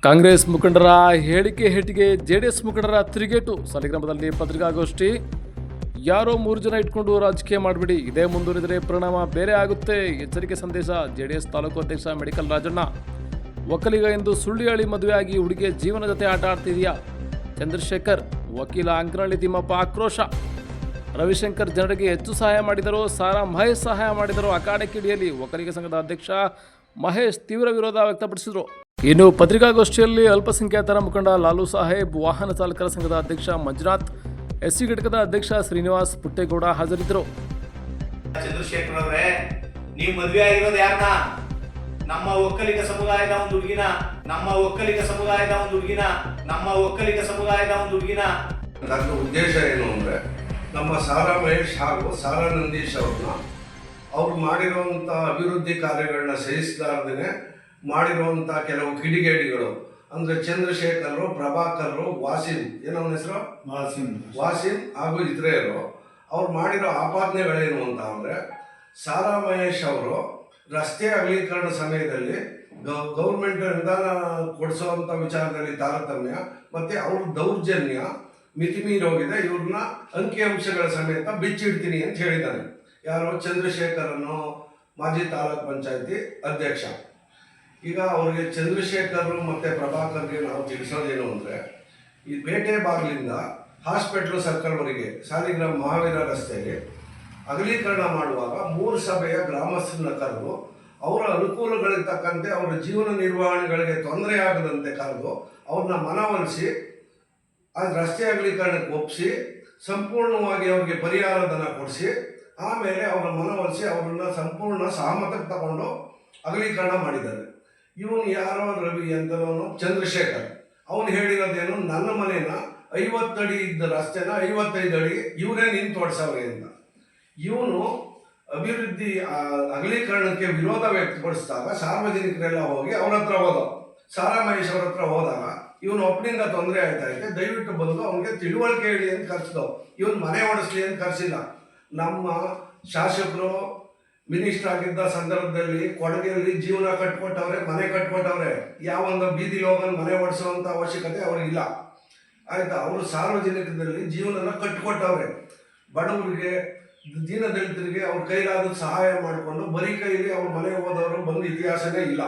ಕಾಂಗ್ರೆಸ್ ಮುಖಂಡರ ಹೇಳಿಕೆ ಹೇಟಿಗೆ ಜೆಡಿಎಸ್ ಮುಖಂಡರ ತಿರುಗೇಟು. ಸಾಲಿಗ್ರಾಮದಲ್ಲಿ ಪತ್ರಿಕಾಗೋಷ್ಠಿ. ಯಾರೋ 3 ಜನ ಇಟ್ಕೊಂಡು ರಾಜಕೀಯ ಮಾಡಬೇಡಿ, ಇದೇ ಮುಂದುವರಿದರೆ ಪರಿಣಾಮ ಬೇರೆ ಆಗುತ್ತೆ. ಎಚ್ಚರಿಕೆ ಸಂದೇಶ. ಜೆಡಿಎಸ್ ತಾಲೂಕು ಅಧ್ಯಕ್ಷ ಮೆಡಿಕಲ್ ರಾಜಣ್ಣ. ಒಕ್ಕಲಿಗ ಎಂದು ಸುಳ್ಳು ಹೇಳಿ ಮದುವೆಯಾಗಿ ಹುಡುಗಿಯ ಜೀವನ ಜೊತೆ ಆಟ ಆಡ್ತಿದೆಯಾ? ಚಂದ್ರಶೇಖರ್. ವಕೀಲ ಅಂಕನಹಳ್ಳಿ ತಿಮ್ಮಪ್ಪ ಆಕ್ರೋಶ. ರವಿಶಂಕರ್ ಜನರಿಗೆ ಹೆಚ್ಚು ಸಹಾಯ ಮಾಡಿದರು, ಸಾರಾ ಮಹೇಶ್ ಸಹಾಯ ಮಾಡಿದರು. ಅಖಾಡೆ ಕಿಡಿಯಲ್ಲಿ ಒಕ್ಕಲಿಗ ಸಂಘದ ಅಧ್ಯಕ್ಷ ಮಹೇಶ್ ತೀವ್ರ ವಿರೋಧ ವ್ಯಕ್ತಪಡಿಸಿದರು. ಇನ್ನು ಪತ್ರಿಕಾಗೋಷ್ಠಿಯಲ್ಲಿ ಅಲ್ಪಸಂಖ್ಯಾತರ ಮುಖಂಡ ಲಾಲು ಸಾಹೇಬ್, ವಾಹನ ಚಾಲಕರ ಸಂಘದ ಅಧ್ಯಕ್ಷ ಮಂಜುನಾಥ್, ಎಸ್ಸಿ ಘಟಕದ ಅಧ್ಯಕ್ಷ ಶ್ರೀನಿವಾಸ್ ಪುಟ್ಟೇಗೌಡ ಹಾಜರಿದ್ದರು. ಚಂದ್ರಶೇಖರ್ ಅವರೇ, ನೀವು ಮದುವೆ ಆಗಿರೋದು ಯಾರನ್ನ? ನಮ್ಮ ಒಕ್ಕಲಿಗ ಸಮುದಾಯದ ಒಂದು ಹುಡುಗಿನ, ನನ್ನ ಉದ್ದೇಶ ಏನು ಅಂದ್ರೆ, ನಮ್ಮ ಸಾರಾ ಮಹೇಶ್ ಹಾಗೂ ಸಾರಾ ನಂದೀಶ್ ಅವ್ರನ್ನ ಅವ್ರು ಮಾಡಿರುವಂಥ ಅಭಿವೃದ್ಧಿ ಕಾರ್ಯಗಳನ್ನ ಸಹಿಸಲಾರ್ದೇನೆ ಮಾಡಿರುವಂಥ ಕೆಲವು ಕಿಡಿಗೇಡಿಗಳು ಅಂದರೆ ಚಂದ್ರಶೇಖರ್, ಪ್ರಭಾಕರ್, ವಾಸಿಂ, ಏನವನ ಹೆಸರು ವಾಸಿಂ ಹಾಗೂ ಇತರೆಯರು ಅವ್ರು ಮಾಡಿರೋ ಆಪಾದನೆಗಳೇನು ಅಂತ ಅಂದರೆ, ಸಾರಾ ಮಹೇಶ್ ಅವರು ರಸ್ತೆ ಅಗಲೀಕರಣ ಸಮಯದಲ್ಲಿ ಗೌರ್ಮೆಂಟ್ ಅನುದಾನ ಕೊಡಿಸುವಂಥ ವಿಚಾರದಲ್ಲಿ ತಾರತಮ್ಯ ಮತ್ತು ಅವ್ರ ದೌರ್ಜನ್ಯ ಮಿತಿಮೀರಿ ಹೋಗಿದೆ, ಇವ್ರನ್ನ ಅಂಕಿಅಂಶಗಳ ಸಮೇತ ಬಿಚ್ಚಿಡ್ತೀನಿ ಅಂತ ಹೇಳಿದ್ದಾನೆ. ಯಾರು? ಚಂದ್ರಶೇಖರನ್ನು, ಮಾಜಿ ತಾಲೂಕ್ ಪಂಚಾಯತಿ ಅಧ್ಯಕ್ಷ. ಈಗ ಅವ್ರಿಗೆ ಚಂದ್ರಶೇಖರ್ ಮತ್ತು ಪ್ರಭಾಕರ್ಗೆ ನಾವು ತಿಳಿಸೋದೇನು ಅಂದರೆ, ಈ ಪೇಟೆ ಬಾಗಿಲಿಂದ ಹಾಸ್ಪಿಟ್ಲು ಸರ್ಕಲ್ವರೆಗೆ ಸಾಲಿಗ್ರಾಮ ಮಹಾವೀರ ರಸ್ತೆಗೆ ಅಗಲೀಕರಣ ಮಾಡುವಾಗ 3 ಸಭೆಯ ಗ್ರಾಮಸ್ಥರನ್ನ ಕರೆದು ಅವರ ಅನುಕೂಲಗಳಿಗೆ ತಕ್ಕಂತೆ ಅವರ ಜೀವನ ನಿರ್ವಹಣೆಗಳಿಗೆ ತೊಂದರೆ ಆಗದಂತೆ ಕರೆದು ಅವ್ರನ್ನ ಮನವೊಲಿಸಿ ಆ ರಸ್ತೆ ಅಗಲೀಕರಣಕ್ಕೆ ಒಪ್ಪಿಸಿ ಸಂಪೂರ್ಣವಾಗಿ ಅವ್ರಿಗೆ ಪರಿಹಾರ ಧನ ಕೊಡಿಸಿ ಆಮೇಲೆ ಅವರ ಮನವೊಲಿಸಿ ಅವರನ್ನು ಸಂಪೂರ್ಣ ಸಹಮತಕ್ಕೆ ತಗೊಂಡು ಅಗಲೀಕರಣ ಮಾಡಿದ್ದಾರೆ. ಇವನು ಯಾರೋ ರವಿ ಅಂತನವನು ಚಂದ್ರಶೇಖರ್. ಅವನು ಹೇಳಿರೋದೇನು, ನನ್ನ ಮನೇನ 50 ಅಡಿ ಇದ್ದ ರಸ್ತೆನ 55 ಅಡಿ ಇವರೇ ನಿಂತು ತೋಡ್ಸವ್ರೆ ಅಂತ. ಇವನು ಅಭಿವೃದ್ಧಿ ಅಗಲೀಕರಣಕ್ಕೆ ವಿರೋಧ ವ್ಯಕ್ತಪಡಿಸಿದಾಗ ಸಾರ್ವಜನಿಕರೆಲ್ಲ ಹೋಗಿ ಅವ್ರ ಹತ್ರ ಹೋದ, ಸಾರಾ ಮಹೇಶ್ ಅವ್ರ ಹತ್ರ ಹೋದಾಗ ಇವನು ಒಬ್ಬನಿಂದ ತೊಂದರೆ ಆಯ್ತಾಯಿದೆ, ದಯವಿಟ್ಟು ಬಂದು ಅವನಿಗೆ ತಿಳುವಳಿಕೆ ಹೇಳಿ ಅಂತ ಕರೆಸಿದವು. ಇವನು ಮನೆ ಓಡಿಸ್ಲಿ ಅಂತ ಕರೆಸಿಲ್ಲ. ನಮ್ಮ ಶಾಸಕರು ಮಿನಿಸ್ಟರ್ ಆಗಿದ್ದ ಸಂದರ್ಭದಲ್ಲಿ ಕೊಡಗೆಯಲ್ಲಿ ಜೀವನ ಕಟ್ಕೊಟ್ಟವ್ರೆ, ಮನೆ ಕಟ್ಕೊಟ್ಟವ್ರೆ. ಯಾವೊಂದು ಬೀದಿಲಿ ಹೋಗೋದು ಮನೆ ಓಡಿಸುವಂಥ ಅವಶ್ಯಕತೆ ಅವ್ರಿಗಿಲ್ಲ, ಆಯ್ತಾ? ಅವರು ಸಾರ್ವಜನಿಕದಲ್ಲಿ ಜೀವನನ ಕಟ್ಕೊಟ್ಟವ್ರೆ. ಬಡವರಿಗೆ, ದೀನದಲಿತರಿಗೆ ಅವ್ರ ಕೈಲಾದ ಸಹಾಯ ಮಾಡಿಕೊಂಡು ಬರೀ ಕೈಲಿ ಅವ್ರ ಮನೆ ಹೋದವರು ಬಂದು ಇತಿಹಾಸನೇ ಇಲ್ಲ.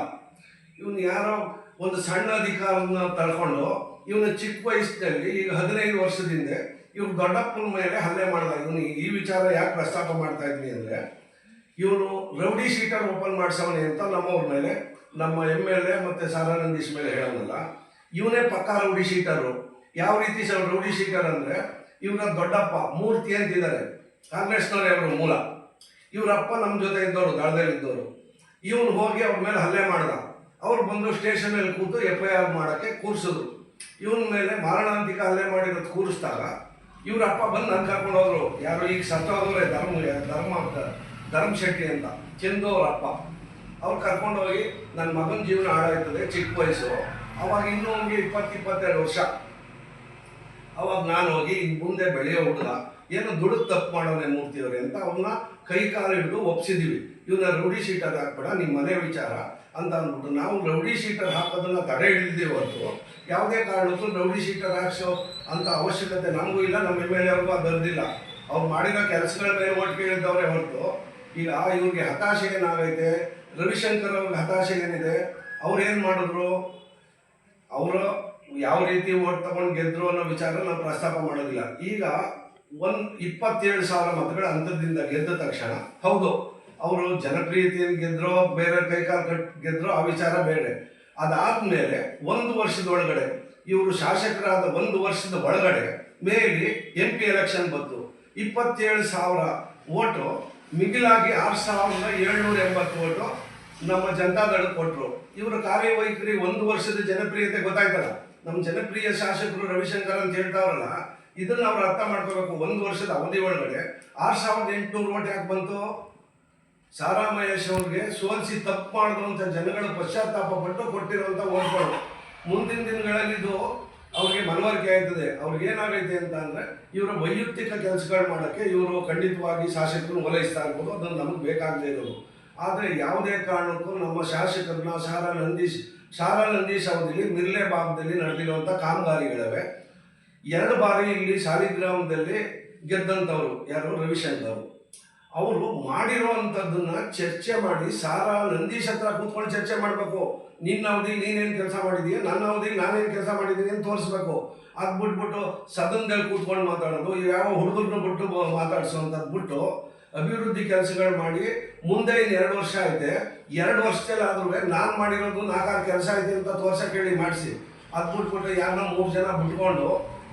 ಇವನು ಯಾರೋ ಒಂದು ಸಣ್ಣ ಅಧಿಕಾರನ ತಳ್ಕೊಂಡು ಇವನ ಚಿಕ್ಕ ವಯಸ್ಸಿನಲ್ಲಿ, ಈಗ 15 ವರ್ಷದಿಂದ ಇವ್ರು ದೊಡ್ಡಪ್ಪನ ಮೇಲೆ ಹಲ್ಲೆ ಮಾಡ್ದ. ಇವನು ಈ ವಿಚಾರ ಯಾಕೆ ಪ್ರಸ್ತಾಪ ಮಾಡ್ತಾ ಇದ್ವಿ ಅಂದರೆ, ಇವನು ರೌಡಿ ಶೀಟರ್ ಓಪನ್ ಮಾಡಿಸವನೆ ಅಂತ ನಮ್ಮವ್ರ ಮೇಲೆ, ನಮ್ಮ MLA ಮತ್ತು ಸಾರಾ ನಂದೀಶ್ ಮೇಲೆ ಹೇಳೋನಲ್ಲ, ಇವನೇ ಪಕ್ಕ ರೌಡಿ ಶೀಟರು. ಯಾವ ರೀತಿ ರೌಡಿ ಶೀಟರ್ ಅಂದರೆ, ಇವರ ದೊಡ್ಡಪ್ಪ ಮೂರ್ತಿ ಅಂತಿದ್ದಾರೆ, ಕಾಂಗ್ರೆಸ್ನವರೇ ಅವರು ಮೂಲ. ಇವರಪ್ಪ ನಮ್ಮ ಜೊತೆ ಇದ್ದವರು, ದಳದಲ್ಲಿದ್ದವರು. ಇವನು ಹೋಗಿ ಅವ್ರ ಮೇಲೆ ಹಲ್ಲೆ ಮಾಡ್ದ. ಅವ್ರು ಬಂದು ಸ್ಟೇಷನಲ್ಲಿ ಕೂತು FIR ಮಾಡೋಕ್ಕೆ ಕೂರಿಸಿದ್ರು. ಇವನ ಮೇಲೆ ಮಾರಣಾಂತಿಕ ಹಲ್ಲೆ ಮಾಡಿರೋದು ಕೂರಿಸಿದಾಗ ಇವರಪ್ಪ ಬಂದು ನನ್ನ ಕರ್ಕೊಂಡು ಹೋದ್ರು. ಯಾರು ಈಗ ಸತ್ತೋದವ್ರೆ, ಧರ್ಮ ಶೆಟ್ಟಿ ಅಂತ, ಚಂದು ಅವ್ರ ಅಪ್ಪ. ಅವ್ರು ಕರ್ಕೊಂಡು ಹೋಗಿ ನನ್ನ ಮಗನ ಜೀವನ ಹಾಳಾಯ್ತದೆ, ಚಿಕ್ಕ ವಯಸ್ಸು, ಅವಾಗ ಇನ್ನೂ ಅವ್ನಿಗೆ 20-22 ವರ್ಷ. ಅವಾಗ ನಾನು ಹೋಗಿ ಇನ್ನು ಮುಂದೆ ಬೆಳೆಯೋ ಹುಡುಗ ಏನೋ ದುಡ್ಡು ತಪ್ಪು ಮಾಡೋನೆ ಮೂರ್ತಿಯವ್ರೆ ಅಂತ ಅವ್ರನ್ನ ಕೈ ಕಾಲು ಹಿಡಿದು ಒಪ್ಸಿದೀವಿ. ಇವನ್ನ ರೌಡಿ ಶೀಟರ್ ಹಾಕ್ಬೇಡ, ನಿಮ್ಮ ಮನೆ ವಿಚಾರ ಅಂತ ಅಂದ್ಬಿಟ್ಟು ನಾವು ರೌಡಿ ಶೀಟರ್ ಹಾಕೋದನ್ನ ತಡೆ ಹಿಡಿದಿದ್ದೀವಿ ಹೊರತು ಯಾವುದೇ ಕಾರಣಕ್ಕೂ ರೌಡಿ ಶೀಟರ್ ಹಾಕ್ಸೋ ಅಂತ ಅವಶ್ಯಕತೆ ನಮಗೂ ಇಲ್ಲ, ನಮ್ಮ MLA ಅವ್ರಿಗೂ ಅದು ಬರೆದಿಲ್ಲ. ಅವ್ರು ಮಾಡಿರೋ ಕೆಲಸಗಳ ಮೇಲೆ ಓಟ್ ಕೇಳಿದ್ದವ್ರೆ ಹೊರತು. ಈಗ ಇವ್ರಿಗೆ ಹತಾಶೆ ಏನಾಗೈತೆ, ರವಿಶಂಕರ್ ಅವ್ರಿಗೆ ಹತಾಶೆ ಏನಿದೆ, ಅವ್ರು ಏನು ಮಾಡಿದ್ರು, ಅವರು ಯಾವ ರೀತಿ ಓಟ್ ತಗೊಂಡು ಗೆದ್ರು ಅನ್ನೋ ವಿಚಾರ ನಾವು ಪ್ರಸ್ತಾಪ ಮಾಡೋದಿಲ್ಲ. ಈಗ 27,000 ಮತಗಳ ಅಂತರದಿಂದ ಗೆದ್ದ ತಕ್ಷಣ, ಹೌದು ಅವರು ಜನಪ್ರಿಯತೆಯನ್ನು ಗೆದ್ರೋ ಬೇರೆ ಕೈಕಾಲು ಗೆದ್ರೋ ಆ ವಿಚಾರ ಬೇರೆ. ಅದಾದ್ಮೇಲೆ 1 ವರ್ಷದ ಒಳಗಡೆ ಇವರು ಶಾಸಕರಾದ 1 ವರ್ಷದ ಒಳಗಡೆ ಮೇಲಿ MP ಎಲೆಕ್ಷನ್ ಬಂತು. 27,000 ಓಟು ಮಿಗಿಲಾಗಿ 6,780 ಓಟು ನಮ್ಮ ಜನತಾದಳಕ್ಕೆ ಕೊಟ್ಟರು. ಇವರ ಕಾರ್ಯವೈಖರಿ 1 ವರ್ಷದ ಜನಪ್ರಿಯತೆ ಗೊತ್ತಾಯ್ತಲ್ಲ. ನಮ್ಮ ಜನಪ್ರಿಯ ಶಾಸಕರು ರವಿಶಂಕರ್ ಅಂತ ಹೇಳ್ತಾವ್ರಲ್ಲ, ಇದನ್ನು ಅವ್ರು ಅರ್ಥ ಮಾಡ್ಕೋಬೇಕು. 1 ವರ್ಷದ ಅವಧಿ ಒಳಗಡೆ 6,800 ಓಟ್ ಯಾಕೆ ಬಂತು? ಸಾರಾ ಮಹೇಶ್ ಅವ್ರಿಗೆ ಸೋಲಿಸಿ ತಪ್ಪು ಮಾಡಿದಂಥ ಜನಗಳು ಪಶ್ಚಾತ್ತಾಪ ಪಟ್ಟು ಕೊಟ್ಟಿರುವಂಥ ಓಟ್ಗಳು. ಮುಂದಿನ ದಿನಗಳಲ್ಲಿ ಇದು ಅವ್ರಿಗೆ ಮನವರಿಕೆ ಆಯ್ತದೆ. ಅವ್ರಿಗೆ ಏನಾಗೈತೆ ಅಂತ ಅಂದರೆ, ಇವರ ವೈಯಕ್ತಿಕ ಕೆಲಸಗಳು ಮಾಡೋಕ್ಕೆ ಇವರು ಖಂಡಿತವಾಗಿ ಶಾಸಕರನ್ನು ಓಲೈಸ್ತಾ ಇರ್ಬೋದು, ಅದನ್ನು ನಮಗೆ ಬೇಕಾಗದೇ ಇರೋದು. ಆದರೆ ಯಾವುದೇ ಕಾರಣಕ್ಕೂ ನಮ್ಮ ಶಾಸಕರನ್ನ ಸಾರಾ ನಂದೀಶ್ ಶಾಲಾ ನಂದೀಶ್ ಅವಧಿಯಲ್ಲಿ ಮಿರ್ಲೆ ಭಾಗದಲ್ಲಿ ನಡೆದಿರುವಂಥ ಕಾಮಗಾರಿಗಳಿವೆ. 2 ಬಾರಿ ಇಲ್ಲಿ ಸಾಲಿಗ್ರಾಮದಲ್ಲಿ ಗೆದ್ದಂಥವ್ರು ಯಾರು, ರವಿಶಂಕರ್. ಅವರು ಮಾಡಿರುವಂಥದ್ದನ್ನ ಚರ್ಚೆ ಮಾಡಿ ಸಾರಾ ನಂದೀಶ್ ಹತ್ರ ಕೂತ್ಕೊಂಡು ಚರ್ಚೆ ಮಾಡಬೇಕು. ನಿನ್ನ ಅವಧಿಲಿ ನೀನೇನು ಕೆಲಸ ಮಾಡಿದೀಯ, ನನ್ನ ಅವಧಿಲಿ ನಾನೇನು ಕೆಲಸ ಮಾಡಿದ್ದೀನಿ ಅಂತ ತೋರಿಸ್ಬೇಕು. ಅದು ಬಿಟ್ಬಿಟ್ಟು ಸದನದಲ್ಲಿ ಕೂತ್ಕೊಂಡು ಮಾತಾಡೋದು, ಯಾವ ಹುಡುಗರನ್ನ ಬಿಟ್ಟು ಮಾತಾಡಿಸೋವಂಥದ್ದು ಬಿಟ್ಟು ಅಭಿವೃದ್ಧಿ ಕೆಲಸಗಳು ಮಾಡಿ ಮುಂದೆ ಇನ್ನು 2 ವರ್ಷ ಐತೆ, 2 ವರ್ಷದಲ್ಲಿ ಆದ್ರೂ ನಾನು ಮಾಡಿರೋದು 4-6 ಕೆಲಸ ಐತೆ ಅಂತ ತೋರ್ಸಕ್ಕೆ ಹೇಳಿ ಮಾಡಿಸಿ. ಅದು ಬಿಟ್ಬಿಟ್ಟು ಯಾರನ್ನ 3 ಜನ ಬಿಟ್ಕೊಂಡು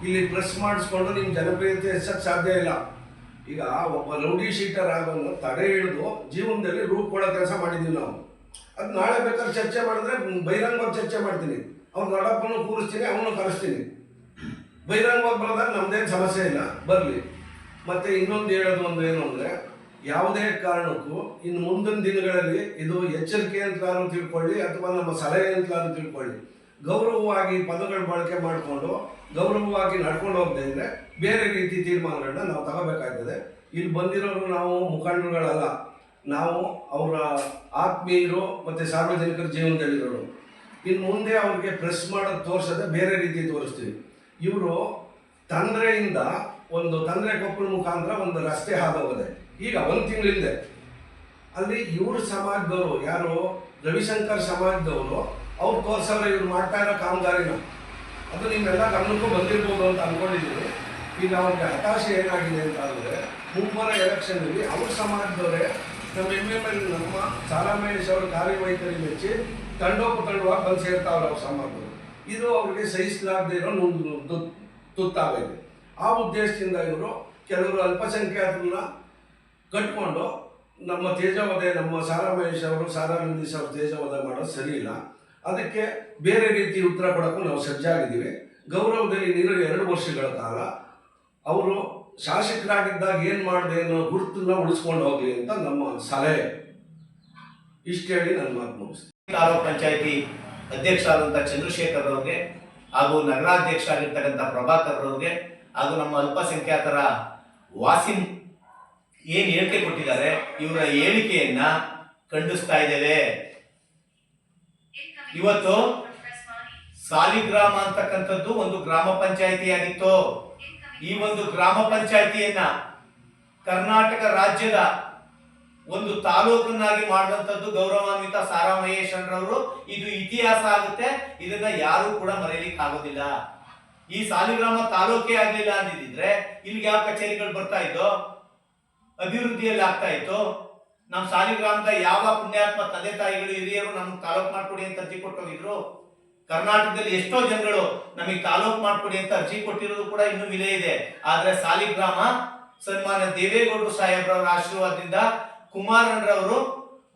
ಇಲ್ಲಿ ಪ್ರೆಸ್ ಮಾಡಿಸ್ಕೊಂಡು ನಿಮ್ಮ ಜನಪ್ರಿಯತೆ ಹೆಚ್ಚಕ್ಕೆ ಸಾಧ್ಯ ಇಲ್ಲ. ಈಗ ಒಬ್ಬ ರೌಡಿ ಶೀಟರ್ ಆಗೋನ್ನು ತಡೆ ಹಿಡಿದು ಜೀವನದಲ್ಲಿ ರೂಪುಕೊಳ್ಳೋ ಕೆಲಸ ಮಾಡಿದ್ದೀವಿ ನಾವು. ಅದು ನಾಳೆ ಬೇಕಾದ್ರೆ ಚರ್ಚೆ ಮಾಡಿದ್ರೆ ಬಹಿರಂಗವಾಗಿ ಚರ್ಚೆ ಮಾಡ್ತೀನಿ. ಅವ್ನ ದೊಡ್ಡಪ್ಪನ್ನು ಕೂರಿಸ್ತೀನಿ, ಅವನು ಕರೆಸ್ತೀನಿ. ಬಹಿರಂಗವಾಗಿ ಬರೋದಾಗ ನಮ್ದೇನು ಸಮಸ್ಯೆ ಇಲ್ಲ, ಬರಲಿ. ಮತ್ತು ಇನ್ನೊಂದು ಹೇಳೋದು ಒಂದು ಏನು ಅಂದರೆ, ಯಾವುದೇ ಕಾರಣಕ್ಕೂ ಇನ್ನು ಮುಂದಿನ ದಿನಗಳಲ್ಲಿ ಇದು ಎಚ್ಚರಿಕೆ ಅಂತಲಾದ್ರೂ ತಿಳ್ಕೊಳ್ಳಿ ಅಥವಾ ನಮ್ಮ ಸಲಹೆ ಅಂತಲಾದ್ರೂ ತಿಳ್ಕೊಳ್ಳಿ, ಗೌರವವಾಗಿ ಪದಗಳ ಬಳಕೆ ಮಾಡಿಕೊಂಡು ಗೌರವವಾಗಿ ನಡ್ಕೊಂಡು ಹೋಗದೆ ಇದ್ರೆ ಬೇರೆ ರೀತಿ ತೀರ್ಮಾನಗಳನ್ನ ನಾವು ತಗೋಬೇಕಾಗ್ತದೆ. ಇಲ್ಲಿ ಬಂದಿರೋರು ನಾವು ಮುಖಂಡರುಗಳಲ್ಲ, ನಾವು ಅವರ ಆತ್ಮೀಯರು ಮತ್ತು ಸಾರ್ವಜನಿಕರ ಜೀವನದಲ್ಲಿರೋರು. ಇನ್ನು ಮುಂದೆ ಅವ್ರಿಗೆ ಪ್ರೆಸ್ ಮಾಡೋದು ತೋರಿಸೋದೆ ಬೇರೆ ರೀತಿ ತೋರಿಸ್ತೀವಿ. ಇವರು ತಂದ್ರೆಯಿಂದ ಒಂದು ತಂದ್ರೆ ಕೊಪ್ಪಳ ಮುಖಾಂತರ ಒಂದು ರಸ್ತೆ ಹಾದೋಗದೆ ಈಗ 1 ತಿಂಗಳಿಂದೆ ಅಲ್ಲಿ ಇವ್ರ ಸಮಾಜದವರು ಯಾರು, ರವಿಶಂಕರ್ ಸಮಾಜದವರು, ಅವ್ರು ತೋರ್ಸವ್ರೆ ಇವ್ರು ಮಾಡ್ತಾ ಇರೋ ಕಾಮಗಾರಿನ. ಅದು ನಿಮ್ಮೆಲ್ಲ ಗಮನಕ್ಕೂ ಬಂದಿರ್ಬೋದು ಅಂತ ಅಂದ್ಕೊಂಡಿದ್ದೀನಿ. ಈಗ ಅವ್ರಿಗೆ ಹತಾಶೆ ಏನಾಗಿದೆ ಅಂತ ಅಂದರೆ, ಮುಂಬರೋ ಎಲೆಕ್ಷನ್ನಲ್ಲಿ ಅವ್ರ ಸಮಾಜದವರೇ ನಮ್ಮ MML ನಮ್ಮ ಸಾರಾ ಮಹೇಶ್ ಅವರ ಕಾರ್ಯವೈಖರಿ ಮೆಚ್ಚಿ ತಂಡೋಪತಂಡವಾಗಿ ಬಂದು ಸೇರ್ತಾವ್ರೆ ಅವ್ರ ಸಮಾಜದವರು. ಇದು ಅವ್ರಿಗೆ ಸಹಿಸಲಾಗದೇ ಇರೋ ತುತ್ತಾಗೈತೆ. ಆ ಉದ್ದೇಶದಿಂದ ಇವರು ಕೆಲವರು ಅಲ್ಪಸಂಖ್ಯಾತರನ್ನ ಕಟ್ಕೊಂಡು ನಮ್ಮ ತೇಜವಧೆ, ನಮ್ಮ ಸಾರಾ ಮಹೇಶ್ ಅವರು, ಸಾರಾ ನಂದೀಶ್ ಅವರು ತೇಜವಧೆ ಮಾಡೋದು ಸರಿ ಇಲ್ಲ. ಅದಕ್ಕೆ ಬೇರೆ ರೀತಿ ಉತ್ತರ ಕೊಡೋಕ್ಕೂ ನಾವು ಸಜ್ಜಾಗಿದ್ದೀವಿ. ಗೌರವದಲ್ಲಿ 2 ವರ್ಷಗಳ ಕಾಲ ಅವರು ಶಾಸಕರಾಗಿದ್ದಾಗ ಏನು ಮಾಡಿದೆ ಅನ್ನೋ ಗುರುತನ್ನ ಉಳಿಸ್ಕೊಂಡು ಹೋಗಲಿ ಅಂತ ನಮ್ಮ ಸಲಹೆ. ಇಷ್ಟು ಹೇಳಿ ನನ್ನ ಮಾತು ಮುಗಿಸ್ತೀನಿ. ತಾಲೂಕ್ ಪಂಚಾಯತಿ ಅಧ್ಯಕ್ಷರಾದಂಥ ಚಂದ್ರಶೇಖರ್ ಅವ್ರಿಗೆ ಹಾಗೂ ನಗರಾಧ್ಯಕ್ಷ ಆಗಿರ್ತಕ್ಕಂಥ ಪ್ರಭಾಕರ್ ಅವ್ರಿಗೆ ಹಾಗೂ ನಮ್ಮ ಅಲ್ಪಸಂಖ್ಯಾತರ ವಾಸಿಂ ಏನು ಹೇಳಿಕೆ ಕೊಟ್ಟಿದ್ದಾರೆ, ಇವರ ಹೇಳಿಕೆಯನ್ನ ಖಂಡಿಸ್ತಾ ಇದ್ದೇವೆ. ಇವತ್ತು ಸಾಲಿಗ್ರಾಮ ಅಂತಕ್ಕಂಥದ್ದು ಒಂದು ಗ್ರಾಮ ಪಂಚಾಯಿತಿ ಆಗಿತ್ತು. ಈ ಒಂದು ಗ್ರಾಮ ಪಂಚಾಯಿತಿಯನ್ನ ಕರ್ನಾಟಕ ರಾಜ್ಯದ ಒಂದು ತಾಲೂಕನ್ನಾಗಿ ಮಾಡಿದಂಥದ್ದು ಗೌರವಾನ್ವಿತ ಸಾರಾ ಮಹೇಶ್ ರವರು. ಇದು ಇತಿಹಾಸ ಆಗುತ್ತೆ, ಇದನ್ನ ಯಾರು ಕೂಡ ಮರೆಯಲಿಕ್ಕೆ ಆಗೋದಿಲ್ಲ. ಈ ಸಾಲಿಗ್ರಾಮ ತಾಲೂಕೇ ಆಗ್ಲಿಲ್ಲ ಅಂದಿದ್ರೆ ಇಲ್ಲಿಗೆ ಯಾವ ಕಚೇರಿಗಳು ಬರ್ತಾ ಇದ್ದೋ, ಅಭಿವೃದ್ಧಿಯಲ್ಲಿ ಆಗ್ತಾ ಇತ್ತು. ನಮ್ಮ ಸಾಲಿಗ್ರಾಮದ ಯಾವ ಪುಣ್ಯಾತ್ಮ ತಂದೆ ತಾಯಿಗಳು ಹಿರಿಯರು ನಮ್ಗೆ ತಾಲೂಕು ಮಾಡ್ಕೊಡಿ ಅಂತ ಅರ್ಜಿ ಕೊಟ್ಟೋಗಿದ್ರು. ಕರ್ನಾಟಕದಲ್ಲಿ ಎಷ್ಟೋ ಜನಗಳು ನಮಗೆ ತಾಲೂಕು ಮಾಡ್ಕೊಡಿ ಅಂತ ಅರ್ಜಿ ಕೊಟ್ಟಿರೋದು ಕೂಡ ಇನ್ನೂ ವಿಲೆ ಇದೆ. ಆದ್ರೆ ಸಾಲಿಗ್ರಾಮ ಸನ್ಮಾನ್ಯ ದೇವೇಗೌಡರು ಸಾಹೇಬ್ರವರ ಆಶೀರ್ವಾದದಿಂದ ಕುಮಾರಣ್ಣರವರು,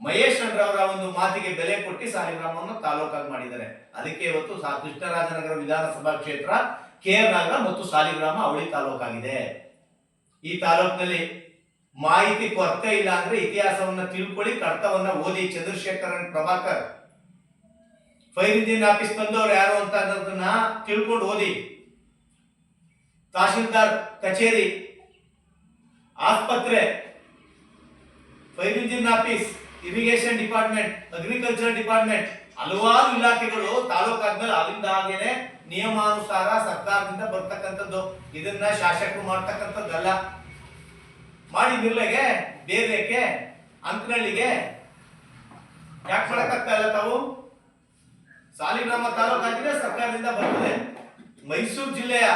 ಮಹೇಶ್ ರವರ ಒಂದು ಮಾತಿಗೆ ಬೆಲೆ ಕೊಟ್ಟು ಸಾಲಿಗ್ರಾಮವನ್ನು ತಾಲೂಕಾಗಿ ಮಾಡಿದ್ದಾರೆ. ಅದಕ್ಕೆ ಇವತ್ತು ಕೃಷ್ಣರಾಜನಗರ ವಿಧಾನಸಭಾ ಕ್ಷೇತ್ರ, KR ನಗರ ಮತ್ತು ಸಾಲಿಗ್ರಾಮ ಅವಳಿ ತಾಲೂಕಾಗಿದೆ. ಈ ತಾಲೂಕಿನಲ್ಲಿ ಮಾಹಿತಿ ಕೊರತೆ ಇಲ್ಲ ಅಂದ್ರೆ ಇತಿಹಾಸವನ್ನ ತಿಳ್ಕೊಳ್ಳಿ, ಕರ್ತವನ್ನ ಓದಿ. Chandrashekar and Prabhakar fire engine office ತಂದವ್ರು ಯಾರು ಅಂತ ಅನ್ನೋದನ್ನ ತಿಳ್ಕೊಂಡು ಓದಿ. ತಹಶೀಲ್ದಾರ್ ಕಚೇರಿ, ಆಸ್ಪತ್ರೆ, fire engine office, irrigation department, agriculture department, ಹಲವಾರು ಇಲಾಖೆಗಳು ತಾಲೂಕಾದ್ಮೇಲೆ ಅಲ್ಲಿಂದ ಹಾಗೇನೆ ನಿಯಮಾನುಸಾರ ಸರ್ಕಾರದಿಂದ ಬರ್ತಕ್ಕಂಥದ್ದು. ಇದನ್ನ ಶಾಸಕರು ಮಾಡ್ತಕ್ಕಂಥದ್ದಲ್ಲ. ಮಾಡಿ ನಿರ್ಲೆಗೆ, ಬೇರೆಗೆ, ಅಂಕನಹಳ್ಳಿಗೆ ಯಾಕೆ ಮಾಡಕ್ಕಾಗ್ತಾ ಇಲ್ಲ ತಾವು? ಸಾಲಿಗ್ರಾಮ ತಾಲೂಕಾಗಿದೆ, ಸರ್ಕಾರದಿಂದ ಬರ್ತದೆ. ಮೈಸೂರು ಜಿಲ್ಲೆಯ